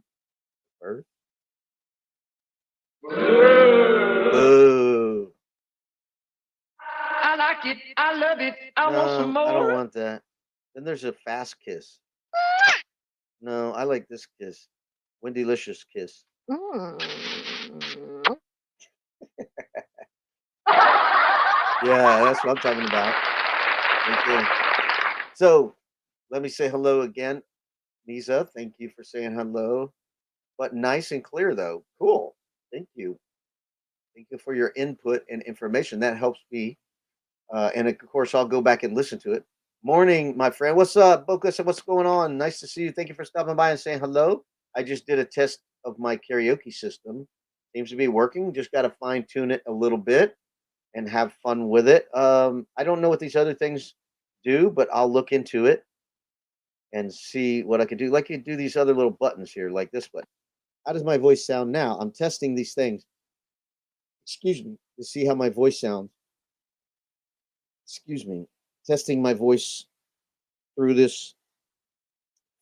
Bird? Boo. I like it. I love it. I want some No, I don't more. want that. Then there's a fast kiss. No, I like this kiss. Wendy Licious kiss. Yeah, that's what I'm talking about. Right there. So let me say hello again. Nisa, thank you for saying hello. But nice and clear though. Cool. Thank you. Thank you for your input and information. That helps me And of course, I'll go back and listen to it. Morning, my friend. What's up, Boca? What's going on? Nice to see you. Thank you for stopping by and saying hello. I just did a test of my karaoke system. Seems to be working. Just got to fine tune it a little bit and have fun with it. I don't know what these other things do, but I'll look into it and see what I can do. Like you do these other little buttons here, like this button. How does my voice sound now? I'm testing these things. Excuse me, to see how my voice sounds. Excuse me, testing my voice through this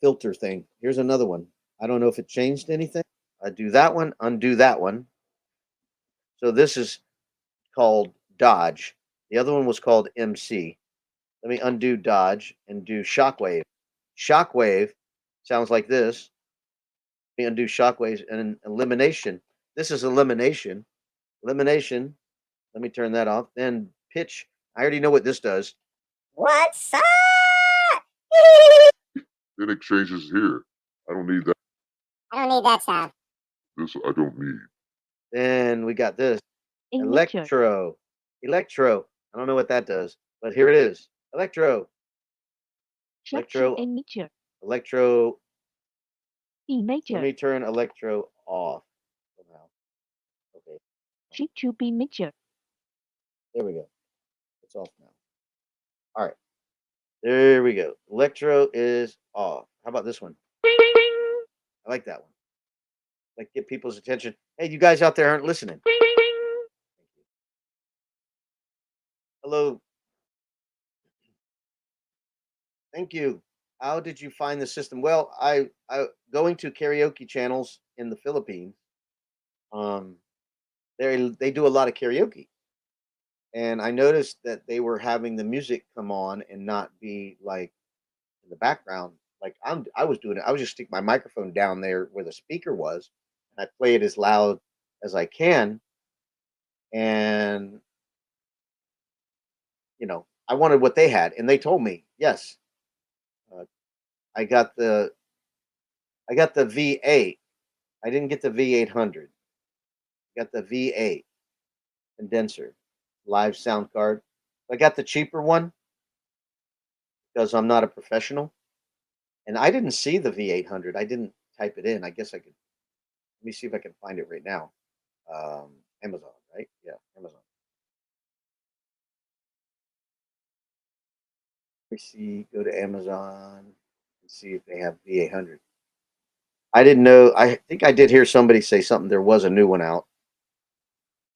filter thing. Here's another one. I don't know if it changed anything. I do that one, undo that one. So this is called Dodge. The other one was called MC. Let me undo Dodge and do Shockwave. Shockwave sounds like this. Let me undo Shockwaves and Elimination. This is Elimination. Elimination. Let me turn that off. Then Pitch. I already know what this does. What's up? Then it changes here. I don't need that. I don't need that sound. This I don't need. Then we got this. Signature. Electro. Electro. I don't know what that does, but here it is. Electro. Structure Electro. and nature. Electro. E Let major. me turn Electro off somehow. Okay. G to B major. There we go. It's off now. All right. There we go. Electro is off. How about this one? I like that one. Like get people's attention. Hey, you guys out there aren't listening. Hello. Thank you. How did you find the system? Well, I going to karaoke channels in the Philippines. Um, they do a lot of karaoke, and I noticed that they were having the music come on and not be like in the background. Like I was doing it. I was just stick my microphone down there where the speaker was, and I play it as loud as I can. And I wanted what they had, and they told me yes. Uh, I got the I got the V8. I didn't get the V800. I got the V8 condenser, live sound card. I got the cheaper one because I'm not a professional, and I didn't see the V800. I didn't type it in. I guess I could. Let me see if I can find it right now. Amazon, right? Yeah, Amazon. Let me see. Go to Amazon and see if they have V800. I didn't know. I think I did hear somebody say something. There was a new one out.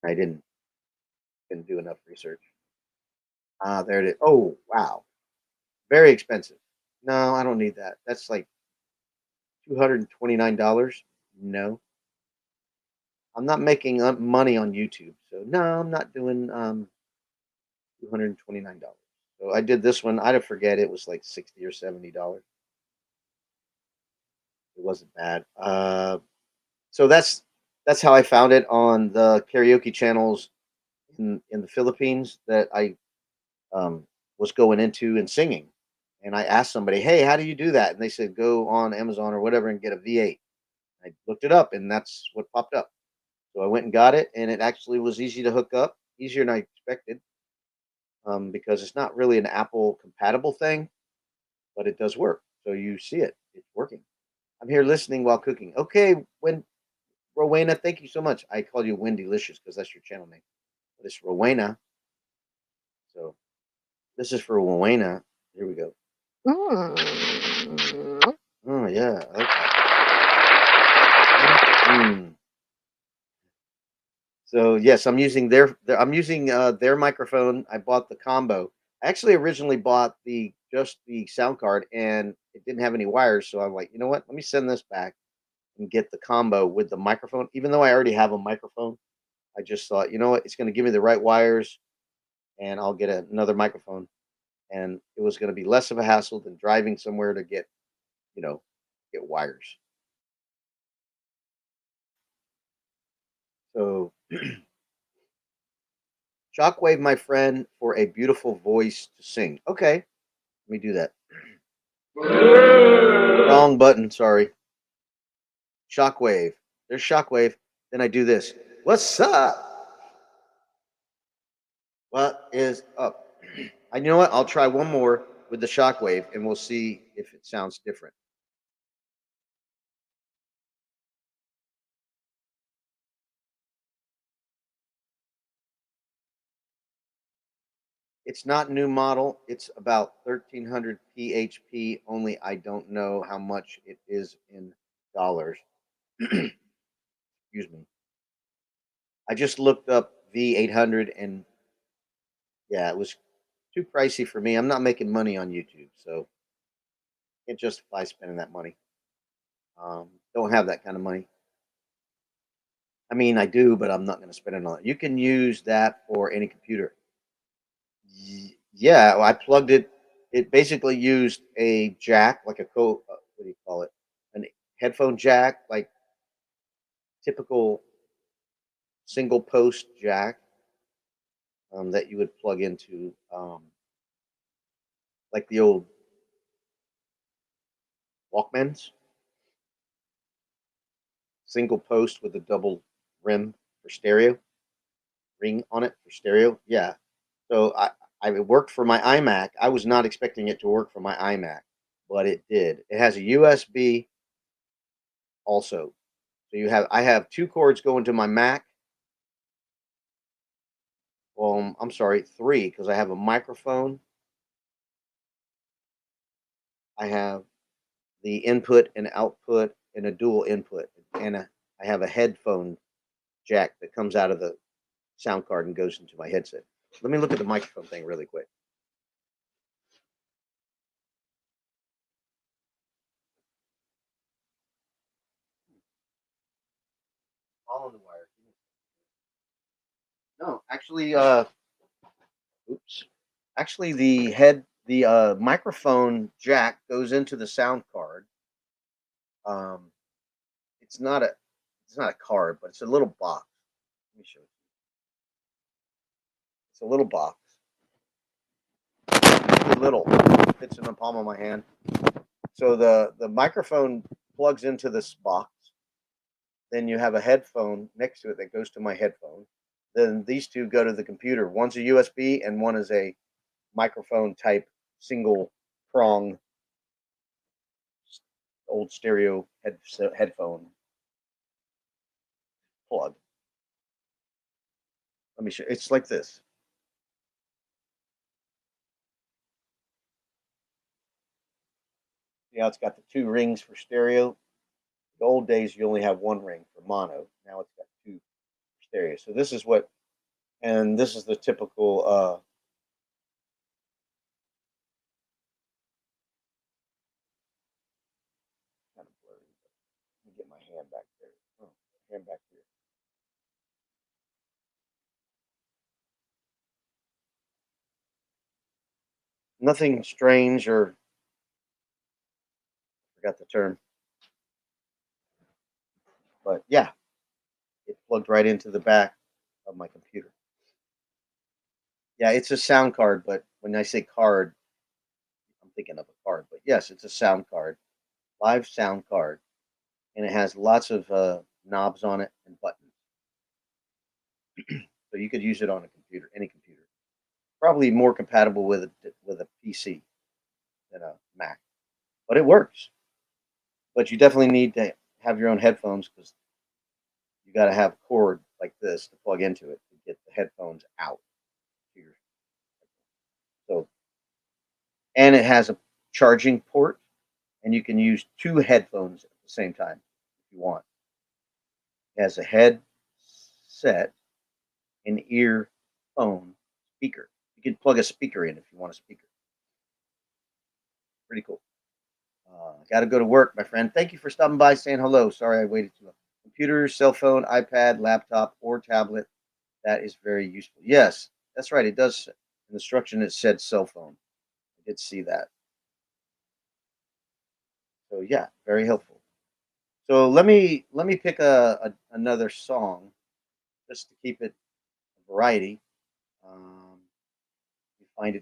I didn't do enough research. Ah, there it is. Oh, wow. Very expensive. No, I don't need that. That's like $229. No, I'm not making money on YouTube. So no, I'm not doing $229. So I did this one. I'd forget it was like $60 or $70. It wasn't bad. So that's how I found it on the karaoke channels in the Philippines that I was going into and singing. And I asked somebody, "Hey, how do you do that?" And they said, "Go on Amazon or whatever and get a V8." I looked it up, and that's what popped up. So I went and got it, and it actually was easy to hook up, easier than I expected, because it's not really an Apple compatible thing, but it does work. So you see it; it's working. I'm here listening while cooking. Okay, when Rowena, thank you so much. I call you Wendelicious because that's your channel name. But it's Rowena. So this is for Rowena. Here we go. Mm. Oh yeah, I like that. Mm. So yes, I'm using their microphone. I bought the combo. I actually originally bought just the sound card, and it didn't have any wires. So I'm like, you know what? Let me send this back and get the combo with the microphone. Even though I already have a microphone, I just thought, you know what? It's going to give me the right wires, and I'll get another microphone. And it was going to be less of a hassle than driving somewhere to you know, get wires. So Shockwave, my friend, for a beautiful voice to sing. Okay, let me do that. Wrong button, sorry. Shockwave. There's Shockwave. Then I do this. What's up? What is up? You know what? I'll try one more with the shockwave, and we'll see if it sounds different. It's not new model. It's about 1300 PHP. Only I don't know how much it is in dollars. Excuse me. I just looked up V800, and yeah, it was too pricey for me. I'm not making money on YouTube, so can't justify spending that money. Don't have that kind of money. I mean, I do, but I'm not going to spend it on it. You can use that for any computer. Yeah, I plugged it. It basically used a jack, like a what do you call it? An headphone jack, like typical single post jack that you would plug into, like the old Walkmans, single post with a double rim for stereo, ring on it for stereo. Yeah. So it worked for my iMac. I was not expecting it to work for my iMac, but it did. It has a USB also. So I have two cords going to my Mac. Well, I'm sorry, three, because I have a microphone. I have the input and output and a dual input, and I have a headphone jack that comes out of the sound card and goes into my headset. Let me look at the microphone thing really quick. All on the wire. No, actually, oops. Actually, the microphone jack goes into the sound card. Um, it's not a, it's not a card, but it's a little box. Let me show you. It's a little box. It's little, fits in the palm of my hand. So the microphone plugs into this box. Then you have a headphone next to it that goes to my headphone. Then these two go to the computer. One's a USB and one is a microphone type single prong old stereo headphone plug. Let me show. It's like this. Yeah, it's got the two rings for stereo. The old days, you only have one ring for mono. Now it's got two for stereo. So this is what, and this is the typical. Kind of blurry. Let me get my hand back there. Oh, hand back here. Nothing strange or forgot the term, but yeah, it plugged right into the back of my computer. Yeah, it's a sound card, but when I say card, I'm thinking of a card. But yes, it's a sound card, live sound card, and it has lots of knobs on it and buttons. So you could use it on a computer, any computer. Probably more compatible with a PC than a Mac, but it works. But you definitely need to have your own headphones because you got to have a cord like this to plug into it to get the headphones out. To your, so, and it has a charging port, and you can use two headphones at the same time if you want. It has a headset, an earphone, speaker. You can plug a speaker in if you want a speaker. Pretty cool. Got to go to work, my friend. Thank you for stopping by, saying hello. Sorry I waited too long. Computer, cell phone, iPad, laptop, or tablet. That is very useful. Yes, that's right. It does. In the instruction, it said cell phone. I did see that. So yeah, very helpful. So let me pick another song just to keep it a variety. You find a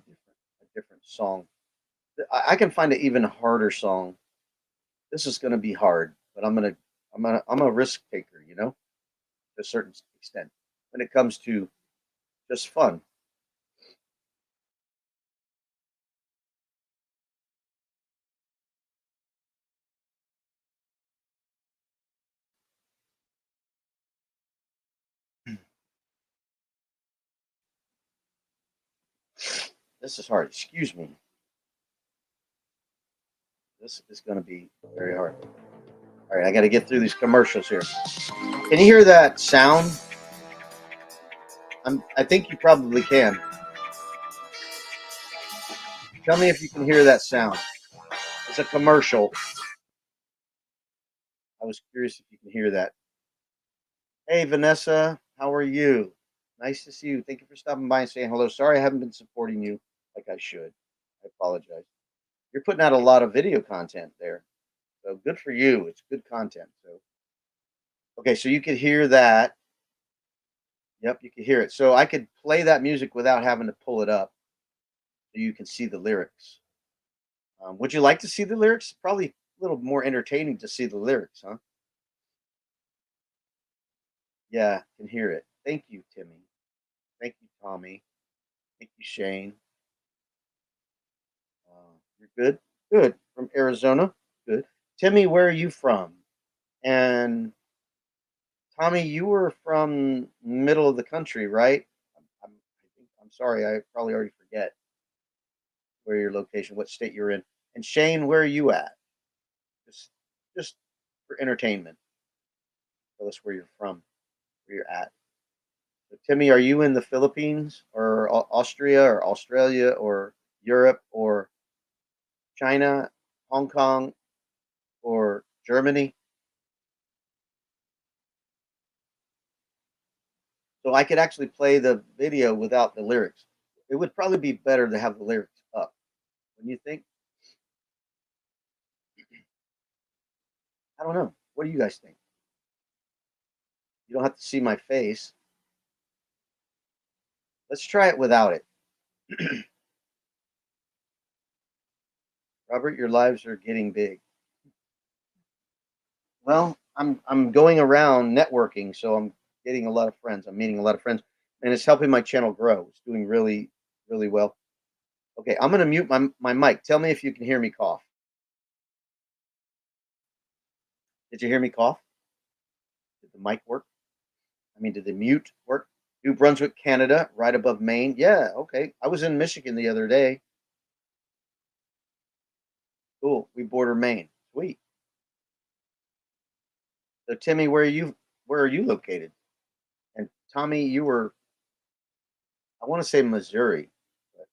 different song. I can find an even harder song. This is going to be hard, but I'm a risk taker, to a certain extent when it comes to just fun. This is hard. Excuse me. This is going to be very hard. All right, I got to get through these commercials here. Can you hear that sound? I think you probably can. Tell me if you can hear that sound. It's a commercial. I was curious if you can hear that. Hey, Vanessa, how are you? Nice to see you. Thank you for stopping by and saying hello. Sorry I haven't been supporting you like I should. I apologize. You're putting out a lot of video content there. So good for you. It's good content. So okay, so you could hear that. Yep, you could hear it. So I could play that music without having to pull it up so you can see the lyrics. Would you like to see the lyrics? Probably a little more entertaining to see the lyrics, huh? Yeah, can hear it. Thank you, Timmy. Thank you, Tommy. Thank you, Shane. You're good? Good. From Arizona? Good. Timmy, where are you from? And Tommy, you were from middle of the country, right? I'm sorry, I probably already forget where your location, what state you're in. And Shane, where are you at? Just, just for entertainment. Tell us where you're from, where you're at. So, Timmy, are you in the Philippines or Austria or Australia or Europe or China, Hong Kong, or Germany? So I could actually play the video without the lyrics. It would probably be better to have the lyrics up. When you think, I don't know. What do you guys think? You don't have to see my face. Let's try it without it. Robert, your lives are getting big. Well, I'm going around networking, so I'm getting a lot of friends. I'm meeting a lot of friends, and it's helping my channel grow. It's doing really, really well. Okay, I'm gonna mute my mic. Tell me if you can hear me cough. Did you hear me cough? Did the mic work? I mean, did the mute work? New Brunswick, Canada, right above Maine. Yeah, okay. I was in Michigan the other day. Cool. We border Maine. Sweet. So Timmy, where are you located? And Tommy, you were, I want to say Missouri. But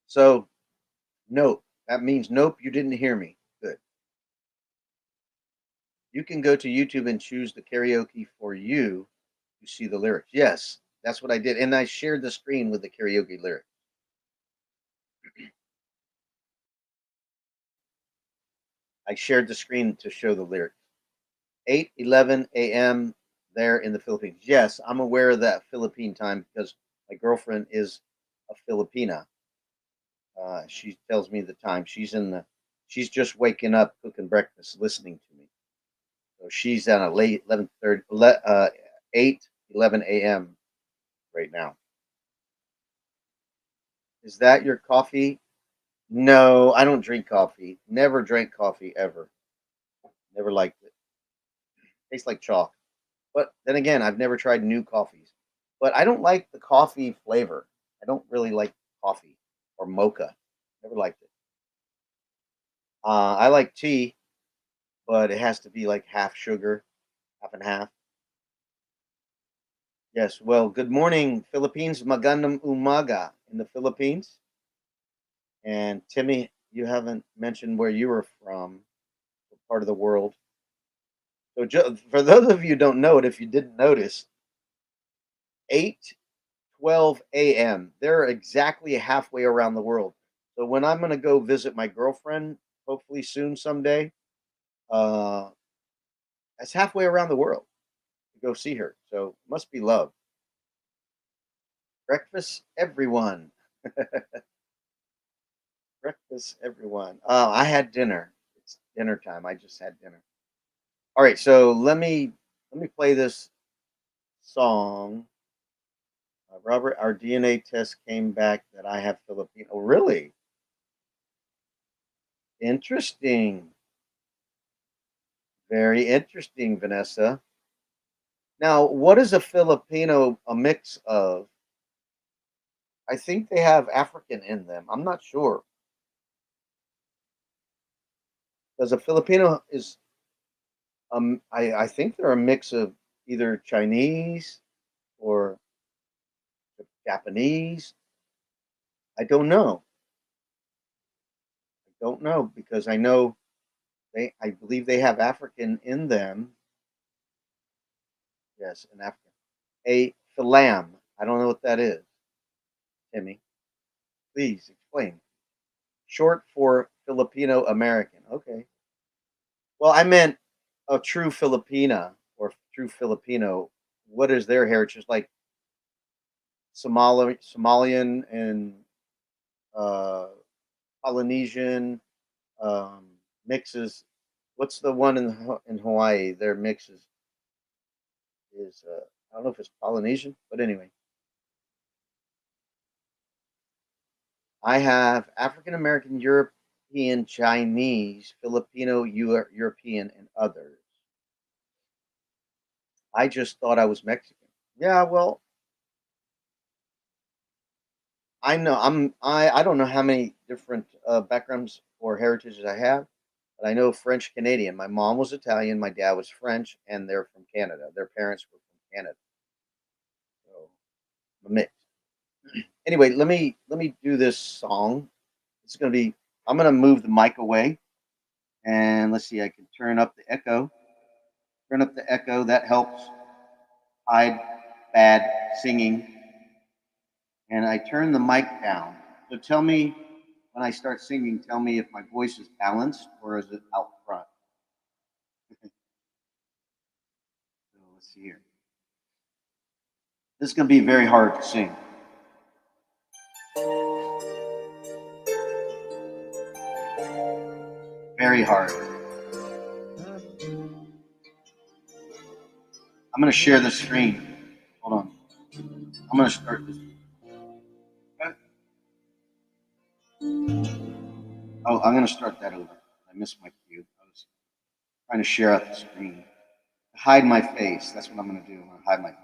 so nope. That means nope, you didn't hear me. Good. You can go to YouTube and choose the karaoke for you to see the lyrics. Yes, that's what I did. And I shared the screen with the karaoke lyrics. I shared the screen to show the lyrics. 8:11 a.m. there in the Philippines. Yes, I'm aware of that Philippine time because my girlfriend is a Filipina. She tells me the time. She's just waking up, cooking breakfast, listening to me. So she's on a late 11:30, 8:11 a.m. right now. Is that your coffee? No, I don't drink coffee. Never drank coffee ever. Never liked it. Tastes like chalk. But then again, I've never tried new coffees. But I don't like the coffee flavor. I don't really like coffee or mocha. Never liked it. I like tea, but it has to be like half sugar, half and half. Yes. Well, good morning, Philippines. Magandang umaga in the Philippines. And Timmy, you haven't mentioned where you were from, what part of the world. So for those of you who don't know it, if you didn't notice, 8:12 a.m. They're exactly halfway around the world. So when I'm going to go visit my girlfriend, hopefully soon someday, uh, that's halfway around the world to go see her. So it must be love. Breakfast, everyone. Breakfast, everyone. I had dinner. It's dinner time. I just had dinner. All right, so let me play this song. Robert, our DNA test came back that I have Filipino. Oh, really? Interesting. Very interesting, Vanessa. Now, what is a Filipino a mix of? I think they have African in them. I'm not sure. Because a Filipino is I think they're a mix of either Chinese or Japanese. I don't know. I don't know because I know I believe they have African in them. Yes, an African. A Philam. I don't know what that is, Timmy. Please explain. Short for Filipino American. Okay. Well, I meant a true Filipina or true Filipino. What is their heritage like? Somalian and uh, Polynesian mixes. What's the one in Hawaii? Their mixes is I don't know if it's Polynesian, but anyway, I have African American, European, Chinese, Filipino, European, and others. I just thought I was Mexican. Yeah, well, I know I don't know how many different backgrounds or heritages I have, but I know French Canadian. My mom was Italian, my dad was French, and they're from Canada. Their parents were from Canada, so I'm a mix. Anyway, let me do this song. It's gonna be. I'm gonna move the mic away, and let's see. I can turn up the echo. Turn up the echo. That helps hide bad singing. And I turn the mic down. So tell me when I start singing. Tell me if my voice is balanced or is it out front. So let's see here. This is gonna be very hard to sing. Very hard. I'm gonna share the screen. Hold on. I'm gonna start this. Oh, I'm gonna start that over. I missed my cue. I was trying to share out the screen. Hide my face. That's what I'm gonna do. I'm gonna hide my face.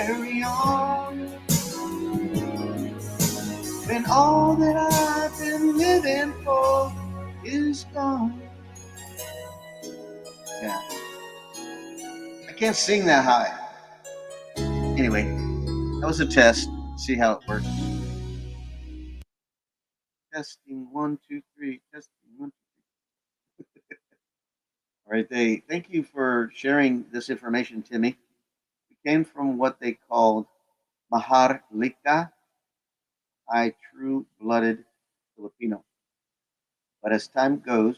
carry on when all that I've been living for is gone. Yeah. I can't sing that high. Anyway, that was a test. See how it works. Testing 1, 2, 3. Testing 1, 2, 3. All right, thank you for sharing this information, Timmy. It came from what they called Maharlika, true-blooded Filipino. But as time goes,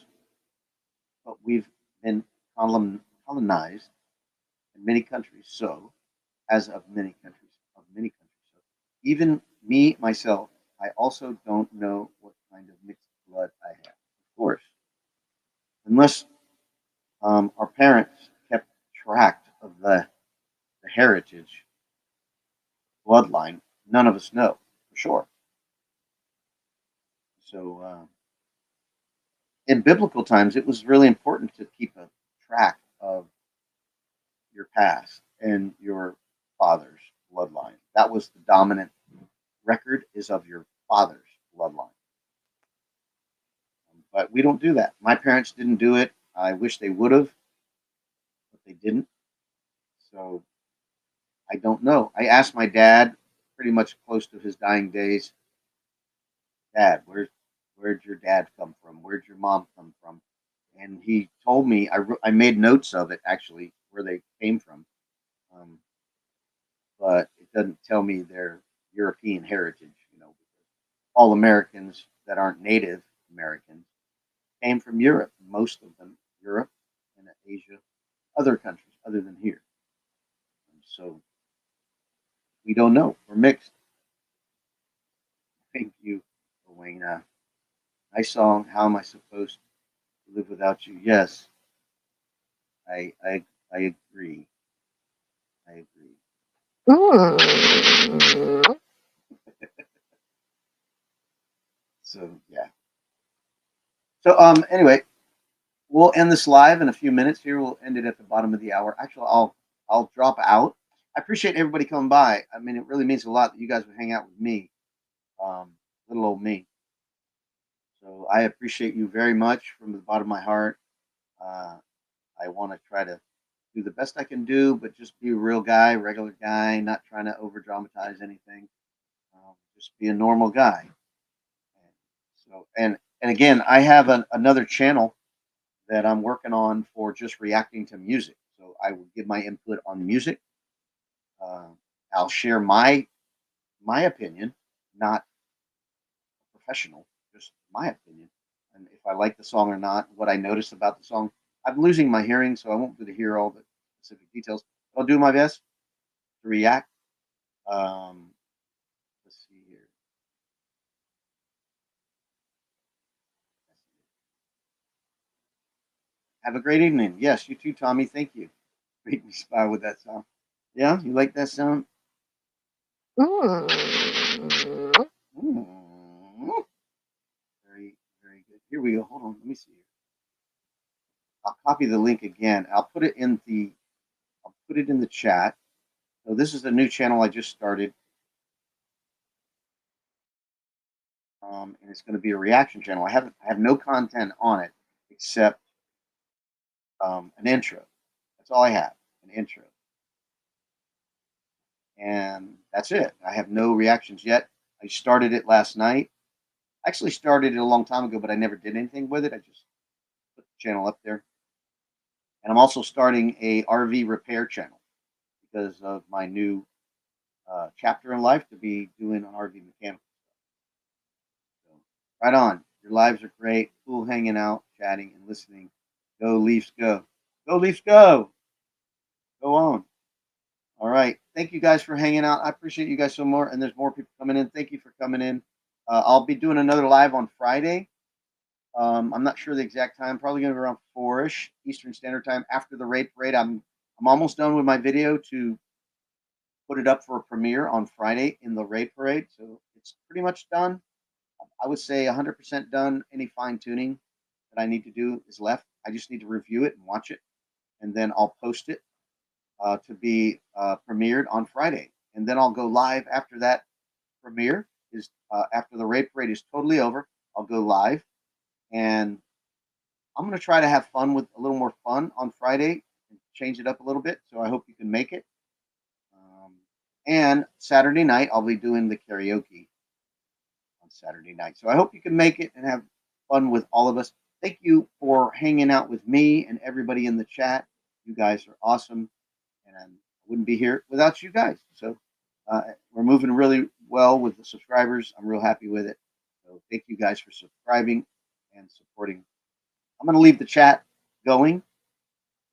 but we've been colonized in many countries. So, as of many countries, So, even me myself, I also don't know what kind of mixed blood I have. Of course, unless our parents kept track of the heritage bloodline, none of us know for sure. So, in biblical times, it was really important to keep a track of your past and your father's bloodline. That was the dominant record is of your father's bloodline. But we don't do that. My parents didn't do it. I wish they would have, but they didn't. So I don't know. I asked my dad, pretty much close to his dying days, Dad, where'd your dad come from? Where'd your mom come from? And he told me. I made notes of it actually, where they came from, but it doesn't tell me their European heritage. All Americans that aren't Native Americans came from Europe. Most of them, Europe and Asia, other countries other than here. And so we don't know. We're mixed. Thank you, Elena. Nice song. How am I supposed to live without you? Yes, I agree. I agree. So yeah. So anyway, we'll end this live in a few minutes. Here we'll end it at the bottom of the hour. Actually, I'll drop out. I appreciate everybody coming by. I mean, it really means a lot that you guys would hang out with me, little old me. So I appreciate you very much from the bottom of my heart. Uh, I want to try to do the best I can do, but just be a real guy, regular guy, not trying to over dramatize anything. Just be a normal guy. So and again, I have another channel that I'm working on for just reacting to music. So I will give my input on music. Uh, I'll share my opinion, not professional, just my opinion, and if I like the song or not, what I noticed about the song. I'm losing my hearing, so I won't be able to hear all the specific details. I'll do my best to react. Um, let's see here. Have a great evening. Yes, you too, Tommy. Thank you. Made me smile with that song. Yeah, you like that sound? Mm. Very, very good. Here we go. Hold on. Let me see here. I'll copy the link again. I'll put it in the chat. So this is a new channel I just started. And it's going to be a reaction channel. I have no content on it except an intro. That's all I have, an intro, and that's it. I have no reactions yet. I started it last night. I actually started it a long time ago, but I never did anything with it. I just put the channel up there, and I'm also starting a RV repair channel because of my new chapter in life to be doing an RV mechanical. So, right on. Your lives are great. Cool hanging out, chatting, and listening. Go Leafs, go! Go Leafs, go! Go on. All right. Thank you guys for hanging out. I appreciate you guys so more. And there's more people coming in. Thank you for coming in. I'll be doing another live on Friday. I'm not sure the exact time. Probably going to be around 4-ish Eastern Standard Time after the raid parade. I'm almost done with my video to put it up for a premiere on Friday in the raid parade. So it's pretty much done. I would say 100% done. Any fine tuning that I need to do is left. I just need to review it and watch it, and then I'll post it to be premiered on Friday. and then I'll go live after that premiere is after the raid parade is totally over. I'll go live, and I'm going to try to have fun with a little more fun on Friday and change it up a little bit. So I hope you can make it. And Saturday night, I'll be doing the karaoke on Saturday night. So I hope you can make it and have fun with all of us. Thank you for hanging out with me and everybody in the chat. You guys are awesome, and I wouldn't be here without you guys. So we're moving really well with the subscribers. I'm real happy with it. So thank you guys for subscribing and supporting. I'm going to leave the chat going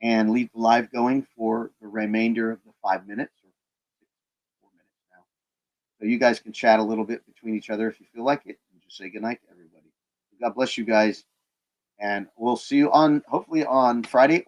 and leave the live going for the remainder of the 5 minutes or 4 minutes now. So you guys can chat a little bit between each other if you feel like it, and just say goodnight to everybody. God bless you guys, and we'll see you on hopefully on Friday